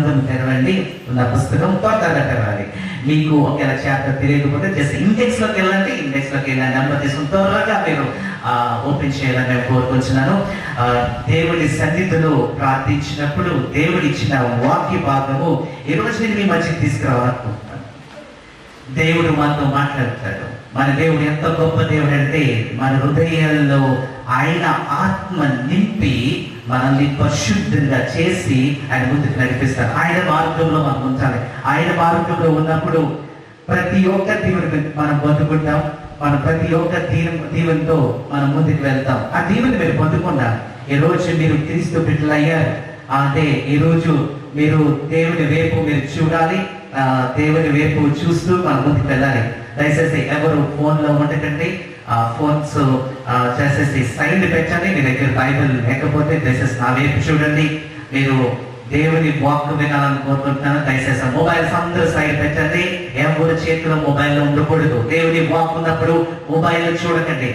గ్రంథం తెరవండి. ఉన్న పుస్తకం త్వరగా తెరవాలి. మీకు ఒకవేళ చాప్టర్ తెలియకపోతే జస్ట్ ఇండెక్స్లోకి వెళ్ళండి. ఇండెక్స్లోకి వెళ్ళండి, నెంబర్ తీసుకుని త్వరగా మీరు ఓపెన్ చేయాలని నేను కోరుకుంటున్నాను. దేవుడి సన్నిధిలో ప్రార్థించినప్పుడు దేవుడు ఇచ్చిన వాక్య భాగము ఈరోజు నేను మీ మధ్యకి తీసుకురావాలనుకుంటున్నాను. దేవుడు మనతో మాట్లాడతాడు. మన దేవుడు ఎంత గొప్ప దేవుడు అంటే మన హృదయాల్లో ఆయన ఆత్మ నింపి మనల్ని పరిశుద్ధంగా చేసి ఆయన ముందుకు నడిపిస్తారు. ఆయన మార్గంలో మనం ఉంచాలి. ఆయన మార్గంలో ఉన్నప్పుడు ప్రతి ఒక్క దీవెన మనం పొందుకుంటాం. మనం ప్రతి ఒక్క దీవెనతో మనం ముందుకు వెళ్తాం. ఆ దీవెన మీరు పొందుకున్నారు. ఈ రోజు మీరు క్రీస్తు బిడ్డలు అయ్యారు అంటే ఈ రోజు మీరు దేవుని వైపు మీరు చూడాలి. దేవుని వైపు చూస్తూ మనం ముందుకు వెళ్ళాలి. దయచేసి ఎవరు ఫోన్లో ఉండకండి. ఫోన్స్ చేసేసి సైడ్ పెట్టండి. మీ దగ్గర బైబిల్ లేకపోతే దయచేసి నా వైపు చూడండి. మీరు దేవుని వాక్ వినాలని కోరుకుంటున్నాను. దయచేసి మొబైల్స్ అందరూ సైడ్ పెట్టండి. ఎవరి చేతిలో మొబైల్ ఉండకూడదు. దేవుని వాక్ ఉన్నప్పుడు మొబైల్ చూడకండి.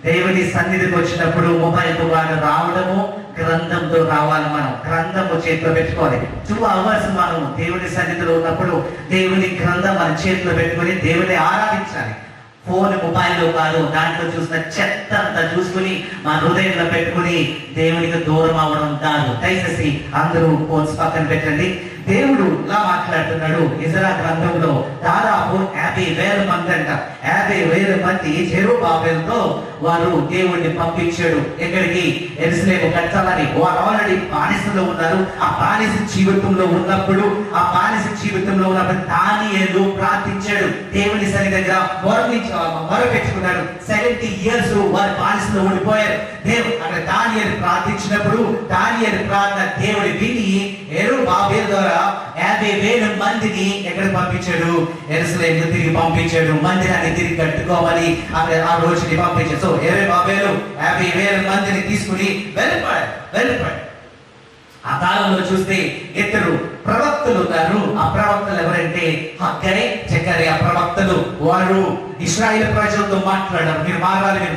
దేవుని సన్నిధికి వచ్చినప్పుడు మొబైల్తో బాగా రావడము, గ్రంథంతో రావాలి. మనం గ్రంథము చేతిలో పెట్టుకోవాలి. 2 hours మనం దేవుని సన్నిధిలో ఉన్నప్పుడు దేవుని గ్రంథం మన చేతిలో పెట్టుకొని దేవుని ఆరాధించాలి. ఫోన్ మొబైల్లో కాదు, దాంట్లో చూసిన చెత్త అంతా చూసుకుని మన హృదయంలో పెట్టుకుని దేవునికి దూరం అవడం కాదు. దయచేసి అందరూ ఫోన్స్ పక్కన పెట్టండి. దేవుడు ఇలా మాట్లాడుతున్నాడు. ఇజ్రా గ్రంథంలో దాదాపు 50,000 మంది అంట. 50,000 మంది జెరుబ్బాబెలుతో వారు దేవుడిని పంపించాడు. ఎక్కడికి? యెరూషలేము కట్టాలని. వారు ఆల్రెడీ బానిసలో ఉన్నారు. ఆ బానిస జీవితంలో ఉన్నప్పుడు దానియేలు ప్రార్థించాడు. దేవుని సరి దగ్గర మొరపెట్టుకున్నాడు. 70 years వారు బానిసలో ఉండిపోయారు. దేవుడు అక్కడ దానియేలు ప్రార్థించినప్పుడు దానియేలు ప్రార్థన దేవుడు విని యెరుబ్బాబెలు ద్వారా 50,000 మందిని ఎక్కడ పంపించాడు? యెరూషలేముకు తిరిగి పంపించాడు. మందిరాన్ని తిరిగి కట్టుకోమని ఆ రోజుని పంపించాడు. సో యెరుబ్బాబెలు 50,000 మందిని తీసుకుని వెళ్ళిపోయాడు. ఆ కాలంలో చూస్తే 2 ప్రవక్తలు ఉన్నారు. ఆ ప్రవక్తలు ఎవరంటే హగ్గై, జకర్యా ప్రవక్తలు. వారు ఇశ్రాయేల్ ప్రజలతో మాట్లాడారు. మీరు మారాలి, మీరు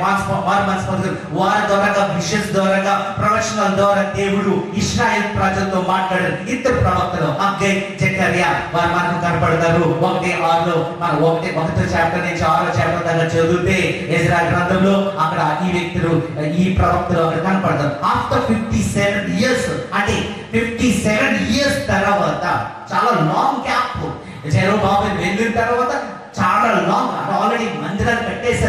వారి ద్వారా విషన్స్ ద్వారా ప్రవచనాల ద్వారా దేవుడు ఇశ్రాయేల్ ప్రజలతో మాట్లాడారు. 2 ప్రవక్తలు హగ్గై, జకర్యా. వారు మనకు కనపడతారు. 1:6 మనం 1వ చాప్టర్ నుంచి 6వ చాప్టర్ దాకా చదివితే ఎజ్రా గ్రంథంలో అక్కడ ఈ వ్యక్తులు, ఈ ప్రవక్తలు అక్కడ కనపడతారు. ఆఫ్టర్ 57 years అంటే 57 years తర్వాత చాలా లాంగ్ గ్యాప్. జెరుబ్బాబెలు వెళ్ళిన తర్వాత చాలా లాంగ్. ఆల్రెడీ మందిరం కట్టేసి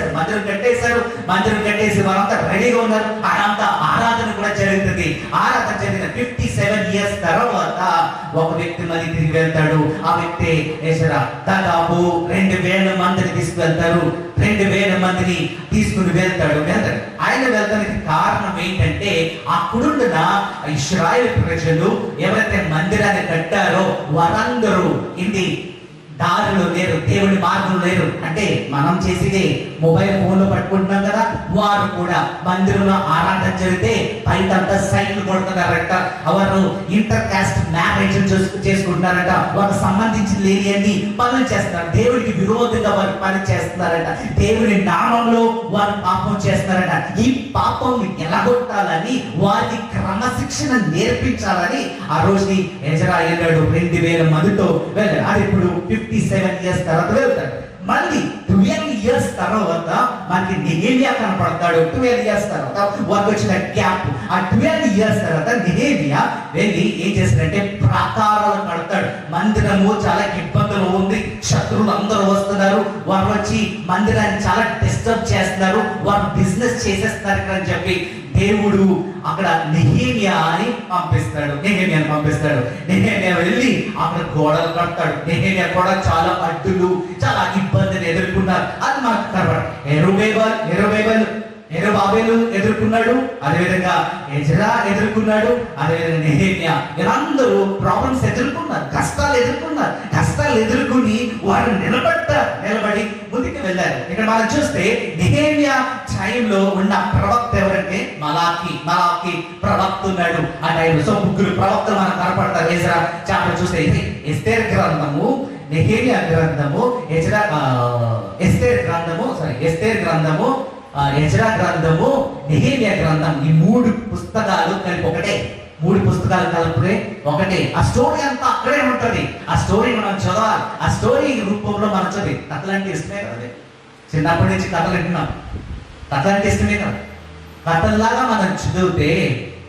వారంతా రెడీగా ఉన్నారు. అదంతా ఆరాధన కూడా జరుగుతుంది. ఆరాధన జరిగిన 57 years తర్వాత ఒక వ్యక్తి మళ్ళీ తిరిగి వెళ్తాడు. ఆ వ్యక్తి ఎజ్రా. దాదాపు 2,000 మందిని తీసుకువెళ్తారు. 2,000 మందిని తీసుకుని వెళ్తాడు. ఆయన వెళ్తానికి కారణం ఏంటంటే అక్కడున్న ఇశ్రాయేల్ ప్రజలు ఎవరైతే మందిరాన్ని కట్టారో వారందరూ ఇంటి దారిలో లేరు, దేవుని మార్గంలో లేరు. అంటే మనం చేసేది మొబైల్ ఫోన్లో పట్టుకుంటున్నాం కదా, వారు కూడా మందిరంలో ఆరాధన జరిగితే బయటంతా సైట్లు కొడుతున్నారట. వారు ఇంటర్ కాస్ట్ మ్యారేజ్ చేసుకుంటున్నారట. వారికి సంబంధించిన లేని అన్ని పనులు చేస్తున్నారు. దేవుడికి విరోధంగా వారు పని చేస్తున్నారట. దేవుని నామంలో వారు పాపం చేస్తున్నారట. ఈ పాపం ఎలాగొట్టాలని వారికి క్రమశిక్షణ నేర్పించాలని ఆ రోజు ఎజ్రా వెళ్ళాడు. 2,000 మందితో వెళ్ళాడు. అది ఇప్పుడు 57 years తర్వాత వెళ్తాడు. మళ్ళీ 12 years తర్వాత మనకి నెహెమియా కనపడతాడు. 12 years తర్వాత వారికి వచ్చిన గ్యాప్. ఆ 12 years తర్వాత నెహెమియా వెళ్ళి ఏం చేస్తాడంటే ప్రాకారాలు కడతాడు. మందిరము చాలా ఇబ్బందులు ఉంది. శత్రువులు అందరూ వస్తున్నారు. వారు వచ్చి మందిరాన్ని చాలా డిస్టర్బ్ చేస్తున్నారు. వారు బిజినెస్ చేసేస్తున్నారు అని చెప్పి దేవుడు అక్కడ నెహెమియాని పంపిస్తాడు. నెహెమియా వెళ్ళి అక్కడ గోడలు కడతాడు. నెహెమియా కూడా చాలా అడ్డులు, చాలా ఇబ్బందులు ఎదుర్కొన్నారు. అది మనకు కనబడు. యెరుబ్బాబెలు ఎదుర్కొన్నాడు. అదేవిధంగా ఎజ్రా ఎదుర్కొన్నాడు. అదేవిధంగా నెహెమియా. వీళ్ళందరూ ప్రాబ్లమ్స్ ఎదుర్కొన్నారు, కష్టాలు ఎదుర్కొని వారు నిలబడి ముందుకు వెళ్ళారు. ఇక్కడ మనం చూస్తే నెహెమియా టైంలో ఉన్న ప్రవక్త ఎవరంటే మలాకి ప్రవక్త ఉన్నాడు ఆ టైంలో. సో 3 ప్రవక్తలు మనకు కనపడతారు. ఎజ్రా చాప్టర్ చూస్తే ఎస్తేర్ గ్రంథము, నెహెమియా గ్రంథము, ఎజ్రా ఎస్తేర్ గ్రంథము, ఎజ్రా గ్రంథము, నెహెమియా గ్రంథం. ఈ 3 పుస్తకాలు కలిపి ఒకటే. 3 పుస్తకాలు కలిపే ఒకటే. ఆ స్టోరీ అంతా అక్కడే ఉంటుంది. ఆ స్టోరీ మనం చదవాలి. ఆ స్టోరీ రూపంలో మనం చదివి కథలు అంటే ఇష్టమే కదా. చిన్నప్పటి నుంచి కథలు వింటున్నాం. కథలు అంటే ఇష్టమే కదా. కథల్లాగా మనం చదివితే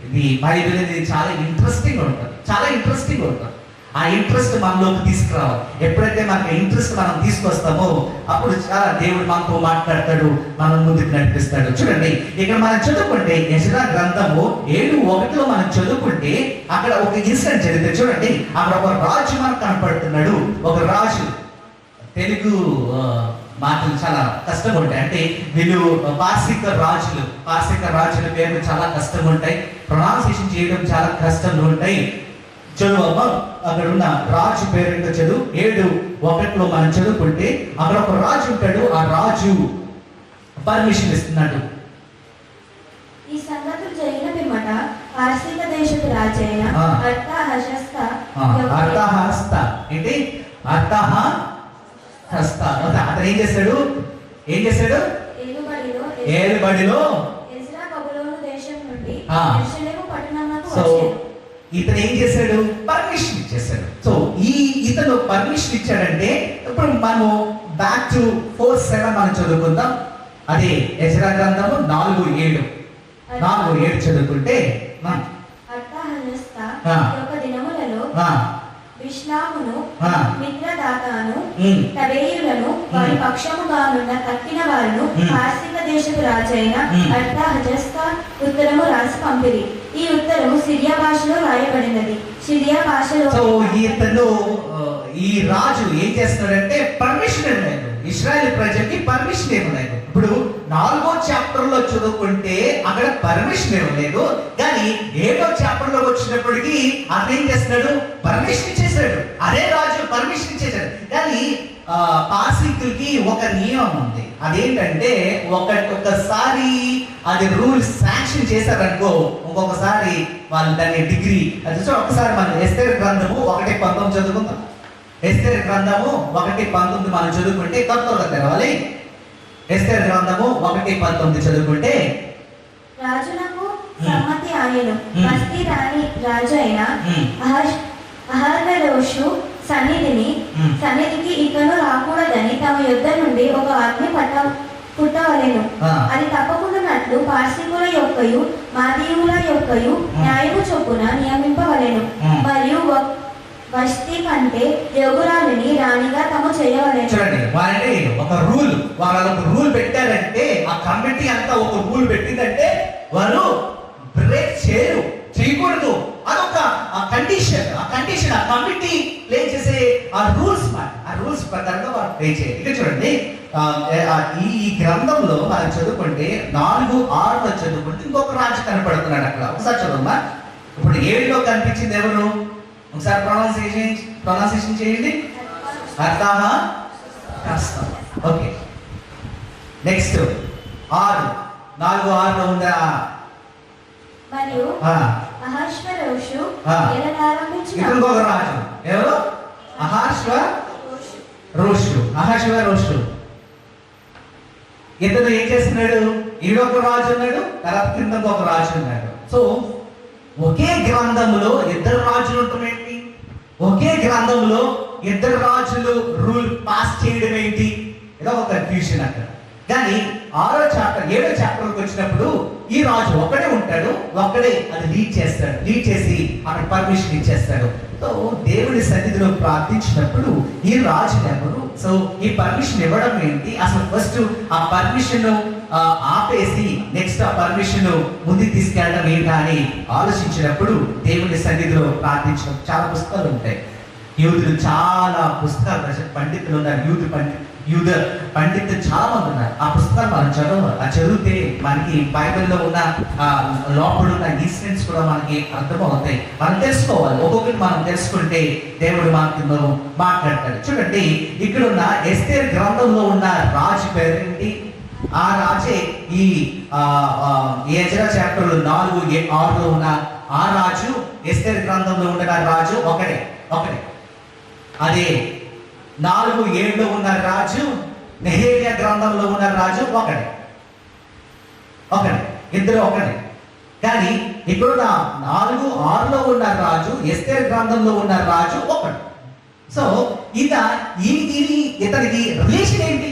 ఇది బైబిల్ అనేది చాలా ఇంట్రెస్టింగ్ ఉంటుంది. చాలా ఇంట్రెస్టింగ్ ఉంటుంది. ఆ ఇంట్రెస్ట్ మనలోకి తీసుకురావాలి. ఎప్పుడైతే మనకి ఇంట్రెస్ట్ మనం తీసుకొస్తామో అప్పుడు చాలా దేవుడు మనతో మాట్లాడతాడు, మనం ముందుకు నడిపిస్తాడు. చూడండి ఇక్కడ మనం చదువుకుంటే యెషయా గ్రంథము 7:1 మనం చదువుకుంటే అక్కడ ఒక ఇన్సిడెంట్ జరిగింది. చూడండి అక్కడ ఒక రాజు మనకు కనపడుతున్నాడు. ఒక రాజు, తెలుగు మాటలు చాలా కష్టంగా ఉంటాయి. అంటే వీళ్ళు పార్శిక రాజుల పేర్లు చాలా కష్టంగా ఉంటాయి. ప్రొనౌన్సియేషన్ చేయడం చాలా కష్టంగా ఉంటాయి. చదువు అక్కడ ఉన్న రాజు పేరు చదువు 7:1 మనం చదువుకుంటే అక్కడ ఒక రాజు ఉంటాడు. ఆ రాజు పర్మిషన్ ఇస్తున్నాడు. ఈ సంగతులు జరిగిన పిమ్మట పారసీక దేశపు రాజైన అర్తహషస్త ఏంటి అర్తహస్త అతను ఏం చేశాడు? ఏలుబడిలో ఎజ్రా బబులోను దేశం నుండి యెరూషలేము పట్టణమునకు సో వచ్చెను. ఇతను ఏం చేశాడు? పర్మిషన్ ఇచ్చేసాడు. సో ఇతను పర్మిషన్ ఇచ్చాడంటే ఇప్పుడు మనం బ్యాక్ టు 4:7 మనం చదువుకుందాం. అదే యెషయా గ్రంథము 4:7 చదువుకుంటే అర్తహషస్త యొక్క దినములలో విష్లామును మిత్రదాతాను తబేయులను వారి పక్షముగానున్న తక్కిన వారును పార్శిక దేశపు రాజైన అర్తహషస్త ఉత్తరము రాసి పంపిరి. ఈ ఉత్తరము సిరియా భాషలో రాయబడినది. సిరియా భాషలో ఈ రాజు ఏం చేస్తున్నాడంటే పర్మిషన్ ఇవ్వలేదు. ఇశ్రాయేల్ ప్రజలకి పర్మిషన్ ఇవ్వలేదు. ఇప్పుడు 4వ చాప్టర్ లో చదువుకుంటే అక్కడ పర్మిషన్ ఇవ్వలేదు. కానీ 7వ చాప్టర్ లో వచ్చినప్పటికీ అతను ఏం చేస్తున్నాడు? పర్మిషన్ ఇచ్చేసాడు. అదే రాజు పర్మిషన్ ఇచ్చేసాడు. కానీ పార్శికులకి ఒక నియమం ఉంది. అదేంటంటే ఒక్కసారి అది రూల్స్ శాంక్షన్ చేశారనుకో ఇంకొకసారి వాళ్ళు దాన్ని డిగ్రీ అది. ఒకసారి మనం ఎస్తేరు గ్రంథము 1:19 చదువుకుందాం. ఎస్తేరు గ్రంథము 1:19 మనం చదువుకుంటే కొత్తగా తెరవాలి. ఎస్తేరు గ్రంథము 1:19 చదువుకుంటే రాజులకు సమ్మతి ఆయను బస్తీ రాణి రాజు అయిన అహర్వేరోషు సన్నిధికి ఇకను రాకూడదని తమ యుద్ధ నుండి ఒక ఆజ్ఞ పుట్టవలెను. అది తప్పకుండానట్లు పార్శికుల యొక్కయు మాదీయుల యొక్కయు న్యాయము చొప్పున నియమింపవలెను. మరియు వస్తీ కంటే యోగురాలిని రాణిగా తమ చేయవలెను. చూడండి వాళ్ళని ఒక రూల్ పెట్టారంటే ఆ కమిటీ అంతా ఒక రూల్ పెట్టిందంటే వాళ్ళు బ్రేక్ చేయకూడదు. అదొక కండిషన్. ఆ కమిటీ ప్లే చేసే ఆ రూల్స్ ప్రకారంగా వాళ్ళు ప్లే చేయాలి. ఇక్కడ చూడండి ఈ గ్రంథంలో మనం చదువుకుంటే 4:6 చదువుకుంటే ఇంకొక రాజు కనపడుతున్నాడు అక్కడ. ఒకసారి చదువుమా. ఇప్పుడు 7లో కనిపించింది ఎవరు? ఒకసారి ప్రొనౌన్సియేషన్ చేయండి. అర్తహషస్త. ఓకే నెక్స్ట్ 4:6 ఉందా? మరియు అహర్వేరోషు ఇంకొక రాజు ఎవరు? అహర్వేరోషు. ఇతను ఏం చేస్తున్నాడు? ఈడొక రాజు ఉన్నాడు, తర్వాత కింద ఒక రాజు ఉన్నాడు. సో ఒకే గ్రంథంలో ఇద్దరు రాజులు ఉండటం ఏంటి? ఒకే గ్రంథంలో ఇద్దరు రాజులు రూల్ పాస్ చేయడం ఏంటి? ఏదో ఒక కన్ఫ్యూషన్ అక్కడ. కానీ 7వ చాప్టర్కి వచ్చినప్పుడు ఈ రాజు ఒక్కడే ఉంటాడు. ఒక్కడే అది లీడ్ చేసి అక్కడ పర్మిషన్ ఇచ్చేస్తాడు. సో దేవుడి సన్నిధిలో ప్రార్థించినప్పుడు ఈ రాజు ఎవరు? సో ఈ పర్మిషన్ ఇవ్వడం ఏంటి? అసలు ఫస్ట్ ఆ పర్మిషన్ ఆపేసి నెక్స్ట్ ఆ పర్మిషన్ ముందుకు తీసుకెళ్ళడం ఏంటా అని ఆలోచించినప్పుడు దేవుడి సన్నిధిలో ప్రార్థించడం చాలా పుస్తకాలు ఉంటాయి. యూదులు చాలా పుస్తకాలు పండితులు ఉన్నారు. యూద పండితులు చాలా మంది ఉన్నారు. ఆ పుస్తకాలు మనం చదివితే మనకి బైబిల్లో ఉన్న లోపల ఉన్న ఇన్సిడెంట్స్ కూడా మనకి అర్థమవుతాయి. మనం తెలుసుకోవాలి. ఒక్కొక్కటి మనం తెలుసుకుంటే దేవుడు మనతో మాట్లాడతాడు. చూడండి ఇక్కడ ఉన్న ఎస్తేరు గ్రంథంలో ఉన్న రాజు పేరేంటి? ఆ రాజే ఈ యెషయా చాప్టర్ 4:6 ఉన్న ఆ రాజు ఎస్తేరు గ్రంథంలో ఉన్న రాజు ఒకడే. అదే 4:7 ఉన్న రాజు నెహెమ్యా గ్రంథంలో ఉన్న రాజు ఒకడే. ఇద్దరు ఒకడే. కానీ ఇక్కడ 4:6లో ఉన్న రాజు, ఎస్తేర్ గ్రంథంలో ఉన్న రాజు ఒకడు. సో ఇతనికి రిలేషన్ ఏంటి?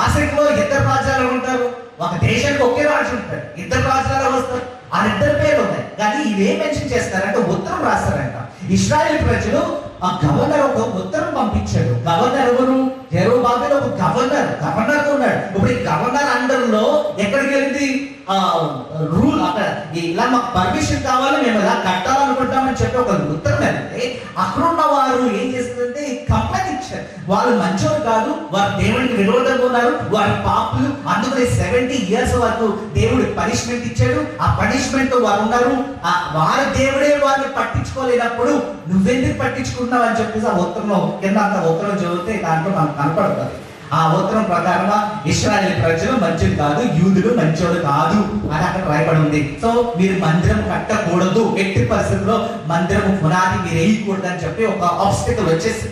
ఆసక్తిలో ఇద్దరు రాజ్యాలు ఉంటారు, ఒక దేశానికి ఒకే రాజు ఉంటాడు, ఇద్దరు రాజ్యాలు వస్తారు, ఆ ఇద్దరు పేర్లు ఉన్నాయి. కానీ ఇవేం మెన్షన్ చేస్తారంటే ఉత్తరం రాస్తారంట. ఇశ్రాయేల్ ప్రజలు ఆ గవర్నర్ ఒక ఉత్తరం పంపించాడు. గవర్నర్ ఎవరు? జెరుబ్బాబెల్ ఒక గవర్నర్ ఉన్నాడు. ఇప్పుడు ఈ గవర్నర్ అండర్ లో ఎక్కడికి వెళ్ళింది రూల్? అక్కడ ఇలా మాకు పర్మిషన్ కావాలి, మేము ఇలా కట్టాలనుకుంటామని చెప్పి ఒక ఉత్తరం వెళ్తే అక్కడ ఉన్న వారు ఏం చేస్తుందంటే కంప్లైంట్ ఇచ్చారు. వాళ్ళు మంచోరు కాదు, వారు దేవుడికి విరోధంగా ఉన్నారు, వారి పాపులు, అందుకని 70 years వరకు దేవుడు పనిష్మెంట్ ఇచ్చాడు. ఆ పనిష్మెంట్ వారు ఉన్నారు, వారి దేవుడే వారిని పట్టించుకోలేనప్పుడు నువ్వెందుకు పట్టించుకుంటున్నావు అని చెప్పేసి ఆ ఉత్తరంలో కింద అంత ఉత్తరం చదివితే దాంట్లో మనకు కనపడుతుంది. ఆ ఉత్తరం ప్రకారంగా ఇశ్రాయేల్ ప్రజలు మంచిది కాదు, యూదులు మంచోడు కాదు అని అక్కడ రాయబడి ఉంది. సో మీరు మందిరం కట్టకూడదు, ఎట్టి పరిస్థితుల్లో మందిరం పునాది మీరు వేయకూడదు అని చెప్పి ఒక ఆబ్స్టికల్ వచ్చేసి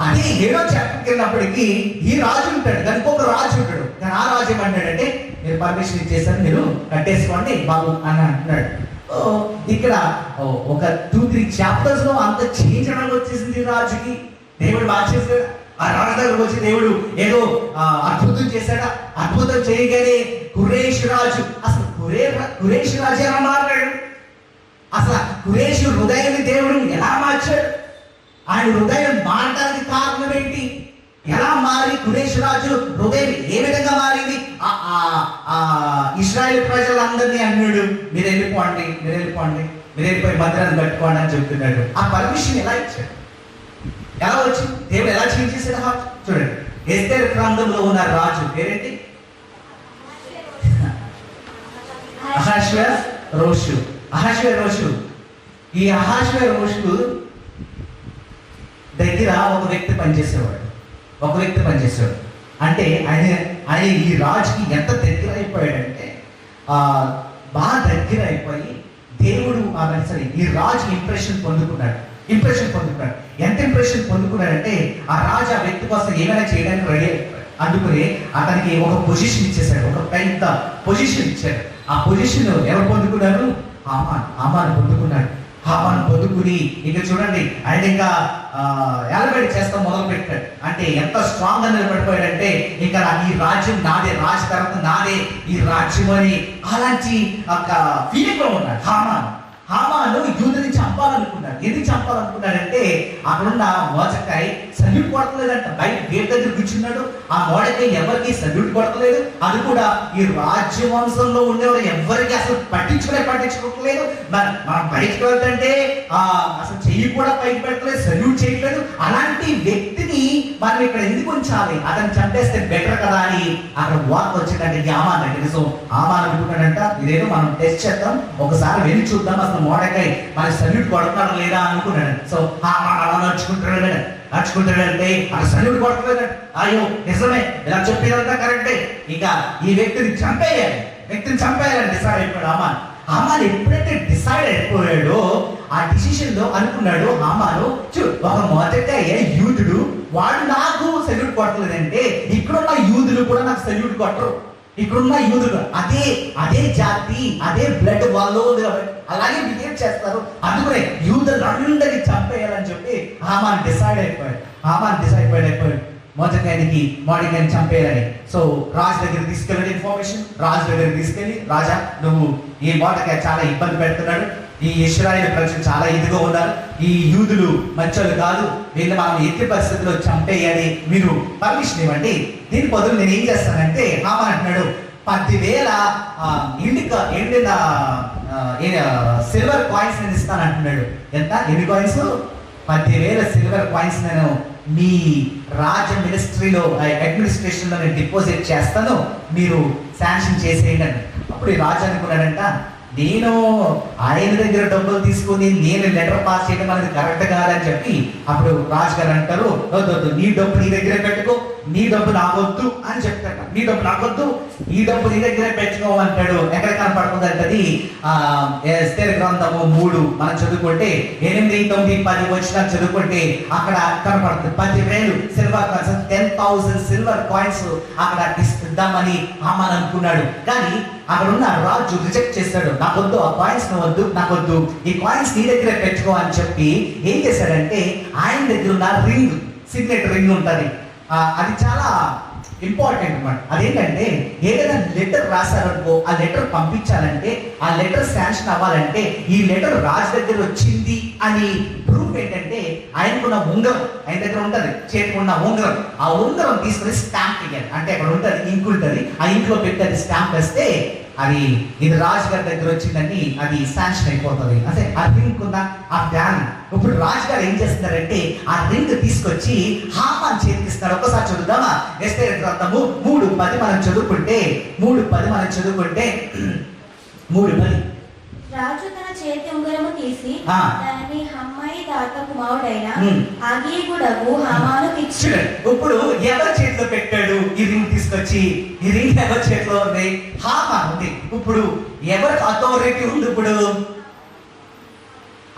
అది 7వ చాప్టర్ కిందప్పటికి ఈ రాజు ఉంటాడు, దానికి ఒక రాజు ఉంటాడు. కానీ ఆ రాజు ఏమంటాడంటే మీరు పర్మిషన్ ఇచ్చేసారు, మీరు కట్టేసుకోండి బాబు అని అంటున్నాడు. ఇక్కడ ఒక 2-3 chapters లో అంత చేంజ్ అనేది వచ్చేసింది రాజుకి. దేవుడు బాగా చేశాడు. ఆ రాజు దగ్గరకు వచ్చి దేవుడు ఏదో అద్భుతం చేశాడా? అద్భుతం చేయగానే కురేష్ రాజు, అసలు కురేష్ రాజు ఎలా మాట్లాడు? అసలు కురేష్ హృదయాన్ని దేవుడు ఎలా మార్చాడు? ఆయన హృదయం మారడానికి కారణం ఏంటి? ఎలా మారి కురేష్ రాజు హృదయం ఏ విధంగా మారింది? ఇశ్రాయేల్ ప్రజలందరినీ అన్నాడు మీరు వెళ్ళిపోండి, మీరు వెళ్ళిపోయి భద్రాన్ని కట్టుకోండి అని చెప్తున్నాడు. ఆ పర్మిషన్ ఎలా ఇచ్చాడు? ఎలా వచ్చింది? దేవుడు ఎలా చేంజ్ చేశాడు? చూడండి, ఎస్తేర్ గ్రంథంలో ఉన్న రాజు పేరేంటి? అహష్వేరోషు. ఈ అహష్వేరోషు దగ్గర ఒక వ్యక్తి పనిచేసేవాడు. అంటే ఆయన ఈ రాజుకి ఎంత దగ్గర అయిపోయాడంటే బాగా దగ్గర అయిపోయి దేవుడు ఈ రాజు ఇంప్రెషన్ పొందుకున్నాడు. ఎంత ఇంప్రెషన్ పొందుకున్నాడంటే ఆ రాజు ఆ వ్యక్తి కోసం ఏమైనా చేయడానికి రెడీ అయిపోయాడు. అందుకని అతనికి ఒక పొజిషన్ ఇచ్చేసాడు, ఒక పెద్ద పొజిషన్ ఇచ్చాడు. ఆ పొజిషన్ ఎవరు పొందుకున్నారు? హామాను పొందుకుని ఇక చూడండి ఆయన ఇంకా ఎలబడి చేస్తాం మొదలు పెట్టాడు. అంటే ఎంత స్ట్రాంగ్ గా నిలబడిపోయాడంటే ఇంకా ఈ రాజ్యం నాదే, రాజు తర్వాత నాదే ఈ రాజ్యం అని అలాంటి ఒక ఫీలింగ్ లో ఉన్నాడు హామాను యూదుని చంపాలనుకున్నాడు. ఎందుకు చంపాలనుకున్నాడంటే అక్కడున్న మోర్దెకై సల్యూట్ కొడతలేదంట. బయట గేట్ దగ్గర కూర్చున్నాడు. ఆ మోర్దెకై ఎవరికి సల్యూట్ కొడతలేదు. అది కూడా ఈ రాజ్య వంశంలో ఉండేవారు ఎవరికి అసలు పట్టించుకోలేదు. మనం బయటకు వెళ్తుంటే అసలు చెయ్యి కూడా పైకి పెట్టలేదు, సల్యూట్ చేయట్లేదు. అలాంటి వ్యక్తిని మనం ఇక్కడ ఎందుకు ఉంచాలి? అతను చంపేస్తే బెటర్ కదా అని అక్కడ వార్త వచ్చిందంటే హామాన్ అంటే. సో హామాన్ అనుకున్నాడంట ఇదేదో మనం టెస్ట్ చేద్దాం, ఒకసారి వెళ్ళి చూద్దాం అసలు మోర్దెకై మన సల్యూట్ కొడతాడు లేదా అనుకున్నాడు. సో అలా నడుచుకుంటాడంటే ఆ సల్యూట్ కొడతాడు. అయ్యో నిజమే, ఇలా చెప్పేదంతా కరెక్టే, ఇక ఈ వ్యక్తిని చంపేయాలని డిసైడ్ అయిపోయాడు హామాన్. ఎప్పుడైతే డిసైడ్ అయిపోయాడో ఆ డిసిషన్ లో అనుకున్నాడు హామాను, ఒక మోర్దెకై యూదుడు, వాడు నాకు సల్యూట్ కొట్టలేదంటే ఇక్కడున్న యూదులు కూడా నాకు సల్యూట్ కొట్టరు. ఇక్కడున్న యూదులు అదే జాతి, అదే బ్లడ్ వాళ్ళు అలాగే బిహేవ్ చేస్తారు. అందుకనే యూదులందరినీ చంపేయాలని చెప్పి హామాన్ డిసైడ్ అయిపోయాడు మోర్దెకైని చంపేయాలని. సో రాజు దగ్గర తీసుకెళ్ళి ఇన్ఫర్మేషన్, రాజు దగ్గర తీసుకెళ్ళి, రాజా నువ్వు ఈ మోర్దెకై చాలా ఇబ్బంది పెడుతున్నాడు, ఈ ఇశ్రాయేలు ప్రజలు చాలా ఇదిగా ఉన్నారు, ఈ యూదులు మంచోళ్ళు కాదు, వీళ్ళు మనం ఎట్టి పరిస్థితుల్లో చంపేయాలి, మీరు పర్మిషన్ ఇవ్వండి. దీని బదులు నేను ఏం చేస్తానంటే హామాన్ అంటున్నాడు 10,000 ఎండిన సిల్వర్ కాయిన్స్ నేను ఇస్తాను అంటున్నాడు. ఎంత? ఎన్ని కాయిన్స్? 10,000 సిల్వర్ కాయిన్స్ నేను మీ రాజ్య మినిస్ట్రీలో అడ్మినిస్ట్రేషన్ లో నేను డిపాజిట్ చేస్తాను, మీరు శాంక్షన్ చేసేయండి అని. అప్పుడు ఈ రాజు అనుకున్నాడంట నేను ఆయన దగ్గర డబ్బులు తీసుకుని నేను లెటర్ పాస్ చేయడం అనేది కరెక్ట్ కాదని చెప్పి అప్పుడు రాజు గారు అంటారు వద్దు, నీ డబ్బు నీ దగ్గరే పెట్టుకో, నీ డబ్బు నాకొద్దు అని చెప్తాడు. నీ డబ్బు నాకొద్దు, ఈ డబ్బు నీ దగ్గర పెట్టుకోమంటాడు. ఎక్కడ కనపడుతుంది అంటే ఎస్తేరు గ్రంథము 3 మనం చదువుకుంటే 8, 9, 10 వచ్చిన చదువుకుంటే అక్కడ కనపడుతుంది. 10,000 సిల్వర్ కాయిన్స్, 10,000 సిల్వర్ కాయిన్స్ అక్కడ ఇద్దామని హామాన్ అనుకున్నాడు. కానీ అక్కడ ఉన్న రాజు రిజెక్ట్ చేస్తాడు. నాకొద్దు, ఆ కాయిన్స్ వద్దు, నాకొద్దు, ఈ కాయిన్స్ నీ దగ్గర పెట్టుకో అని చెప్పి ఏం చేశాడంటే ఆయన దగ్గర ఉన్న రింగ్, సిగ్నెట్ రింగ్ ఉంటుంది, అది చాలా ఇంపార్టెంట్ అన్నమాట. అదేంటంటే ఏదైనా లెటర్ రాశారనుకో, ఆ లెటర్ పంపించాలంటే, ఆ లెటర్ శాంక్షన్ అవ్వాలంటే ఈ లెటర్ రాజు దగ్గర వచ్చింది అని ప్రూఫ్ ఏంటంటే ఆయనకున్న ఉంగరం, ఆయన దగ్గర ఉంటుంది, చేతికి ఉన్న ఉంగరం, ఆ ఉంగరం తీసుకుని స్టాంప్ ఇయ్యాలి. అంటే అక్కడ ఉంటుంది, ఇంక్ ఉంటుంది, ఆ ఇంక్ లో పెట్టి అది స్టాంప్ వేస్తే అది ఇది రాజు గారి దగ్గర వచ్చిందని అది శాంక్షన్ అయిపోతుంది. అంటే ఆ రింగ్ ఉన్న ఆ ధ్యానం. ఇప్పుడు రాజు గారు ఏం చేస్తున్నారంటే ఆ రింగ్ తీసుకొచ్చి హామాన్ చేతికిస్తున్నారు. ఒక్కసారి చదువుదామా? ఎస్తేరు గ్రంథము 3:10 మనం చదువుకుంటే 3:10 రాజు తన చేతి ఉంగరము తీసి దానిని హమ్మాయి తాత కుమారుడైన అగీగుడకు హామానుకు ఇచ్చి. ఇప్పుడు ఎవరి చేతిలో పెట్టాడు ఈ రింగ్ తీసుకొచ్చి? ఈ రింగ్ ఎవరి చేతిలో ఉంది? హామాన్ ఉంది. ఇప్పుడు ఎవరికి అథారిటీ ఉంది? ఇప్పుడు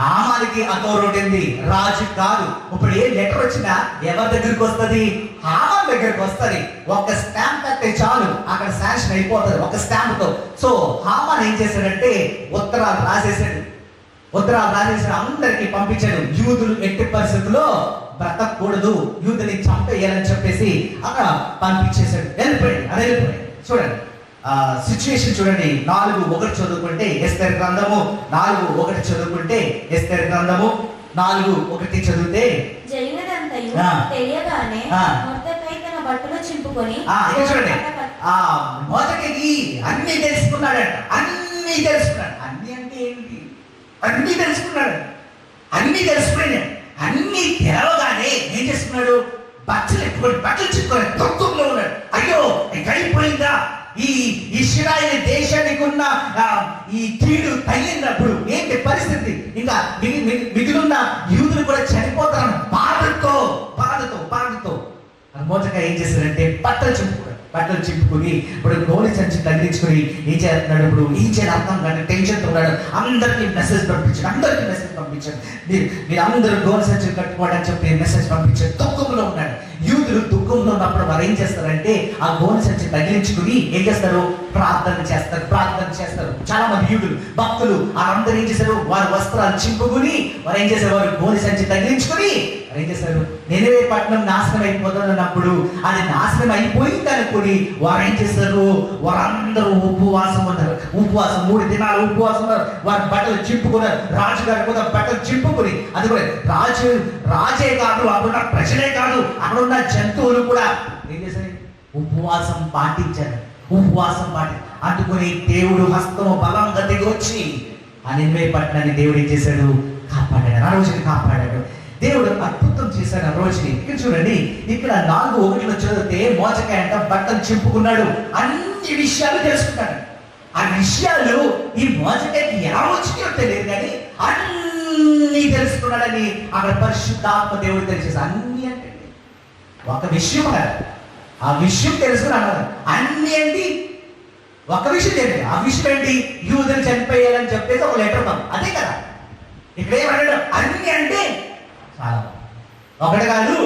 హామానికి అథారిటీ ఉంది, రాజు కాదు. ఇప్పుడు ఏ లెటర్ వచ్చినా ఎవరి దగ్గరికి వస్తుంది? హామాన్ దగ్గరికి వస్తుంది. ఒక స్టాంప్ కట్టే చాలు, అక్కడ శాంక్షన్ అయిపోతుంది ఒక స్టాంప్ తో. సో హామాన్ ఏం చేశాడంటే ఉత్తరాలు రాసేసాడు, అందరికి పంపించాడు. యూదులు ఎట్టి పరిస్థితుల్లో బ్రతకూడదు, యూదుని చంపేయాలని చెప్పేసి అక్కడ పంపించేశాడు. వెళ్ళిపోయాడు. చూడండి సిచ్యువేషన్ చూడండి. 4:1 చదువుకుంటే ఎస్తేరు గ్రంథము 4:1 చదువుకుంటే ఎస్తేరు గ్రంథము 4:1 చదివితే జరిగినదంతయు తెలియగానే మొర్దెకై తన బట్టలు చింపుకొని చూడండి మొదటికి అన్ని తెలుసుకున్నాడంట. అన్ని అంటే ఏంటి? అన్ని తెలుసుకున్నాడు. అన్ని తెరవగానే ఏం చేసుకున్నాడు? బట్టలు చింపుకొని దుఃఖంలో ఉన్నాడు. అయ్యో అయిపోయిందా? ఈ ఇశ్రాయేలు దేశానికి ఉన్న ఈ కీడు తగిలినప్పుడు ఏంటి పరిస్థితి? ఇంకా మిగిలిన యూదులు కూడా చనిపోతారన్న బాధతో మోజగా ఏం చేశారంటే బట్టలు చింపుకుని ఇప్పుడు గోలి సంచి తగిలించుకుని ఏం చేస్తున్నాడు? ఇప్పుడు ఏం చేయాలి అర్థం కాదు, టెన్షన్తో ఉన్నాడు. అందరికీ మెసేజ్ పంపించాడు. మీరు అందరూ గోలి సంచులు కట్టుకోవడం అని చెప్పి మెసేజ్ పంపించాడు. దుఃఖంలో ఉన్నాడు. యూదులు దుఃఖంలో ఉన్నప్పుడు వారు ఏం చేస్తారంటే ఆ గోలి సంచి తగిలించుకుని ఏం చేస్తారు? ప్రార్థన చేస్తారు. చాలా మంది యూదులు భక్తులు అందరూ ఏం చేశారు? వారి వస్త్రాలు చింపుకుని వారు ఏం చేశారు? వారు గోలి సంచి తగిలించుకుని ఏం చేశారు? నినవే పట్టణం నాశనం అయిపోతున్నప్పుడు అది నాశనం అయిపోయింది అనుకుని వారు ఏం చేస్తారు? వారందరూ ఉపవాసం ఉన్నారు. 3 దినాలు ఉపవాసం ఉన్నారు. వారి బట్టలు చింపుకున్నారు. రాజుగారి కూడా బట్టలు చింపుకుని, అది కూడా రాజే కాదు, అక్కడున్న ప్రజలే కాదు, అక్కడున్న జంతువులు కూడా ఏం చేశారు? ఉపవాసం పాటించారు. అందుకుని దేవుడు హస్తము బలంగా దిగి వచ్చి ఆ నినవే పట్టణాన్ని దేవుడు ఏం చేశాడు? కాపాడాడు. ఆ రోజుని కాపాడాడు. దేవుడు అద్భుతం చేశాడు ఆ రోజుని. ఇక్కడ చూడండి, ఇక్కడ 4:1 చదివితే మోజకాయ అంట బట్టలు చింపుకున్నాడు. అన్ని విషయాలు తెలుసుకున్నాడు. ఆ విషయాలు ఈ మోజకాయకి ఎలా వచ్చినాయో తెలియదు, కానీ అన్ని తెలుసుకున్నాడని అక్కడ పరిశుద్ధాత్మ దేవుడు తెలిసేసి. అన్ని అంటే ఒక విషయం కదా, ఆ విషయం తెలుసుకున్నాడు. అన్ని ఏంటి? ఒక విషయం ఏంటి? ఆ విషయం ఏంటి? యూదులు చనిపోయాలని చెప్పేసి ఒక లెటర్ పంపి, అదే కదా ఇక్కడ ఏమన్నాడు? అన్ని అంటే చాలా, ఒకటి కాదు,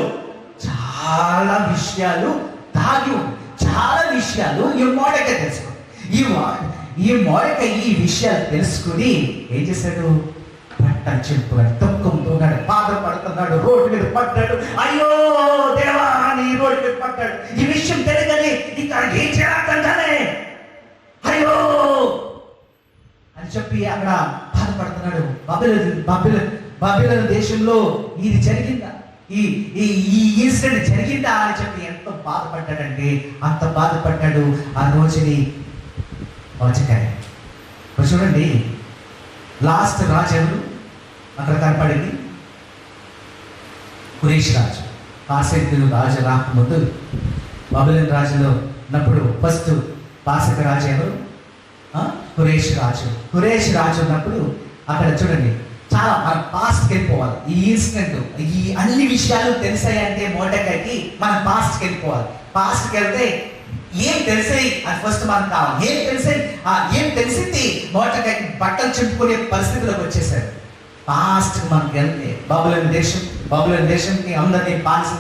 చాలా విషయాలు దాగి ఉంది. చాలా విషయాలు ఈ మోడకాయ తెలుసుకుని ఈ మోడకాయ ఈ విషయాలు తెలుసుకుని ఏం చేశాడు? బట్టలు చింపుకున్నాడు, దుఃఖంతో ఉన్నాడు, బాధపడుతున్నాడు, రోడ్డు మీద పడ్డాడు. అయ్యో దేవా అని రోడ్డు మీద పడ్డాడు. ఈ విషయం తెలియదని ఇంకా ఏం చేయాలంటే అయ్యో అని చెప్పి అక్కడ బాధపడుతున్నాడు. బబిలోను దేశంలో ఇది జరిగిందా, ఈ ఇన్సిడెంట్ జరిగిందా అని చెప్పి ఎంత బాధపడ్డాడంటే అంత బాధపడ్డాడు ఆ రోజుని మోజకాయ. చూడండి, లాస్ట్ రాజు ఎవరు అక్కడ కనపడింది? కురేష్ రాజు. పార్సెక్యులు రాజు రాకముందు బబిలోను రాజులో ఉన్నప్పుడు ఫస్ట్ పార్సెక రాజు ఎవరు? కురేష్ రాజు ఉన్నప్పుడు అక్కడ చూడండి, చాలా మన పాస్ట్కి వెళ్ళిపోవాలి. ఈ ఇన్సిడెంట్, ఈ అన్ని విషయాలు తెలిసాయంటే మోడకాయకి మనం పాస్ట్కి వెళ్ళిపోవాలి. పాస్ట్కి వెళ్తే ఏం తెలిసాయి అది ఫస్ట్ మనకు కావాలి. ఏం తెలిసాయి, ఏం తెలిసింది నోట్లకి బట్టలు చింపుకునే పరిస్థితిలోకి వచ్చేసారు. ఫాస్ట్ మనకు వెళ్తే బబులోను దేశంకి అందరినీ బానిస,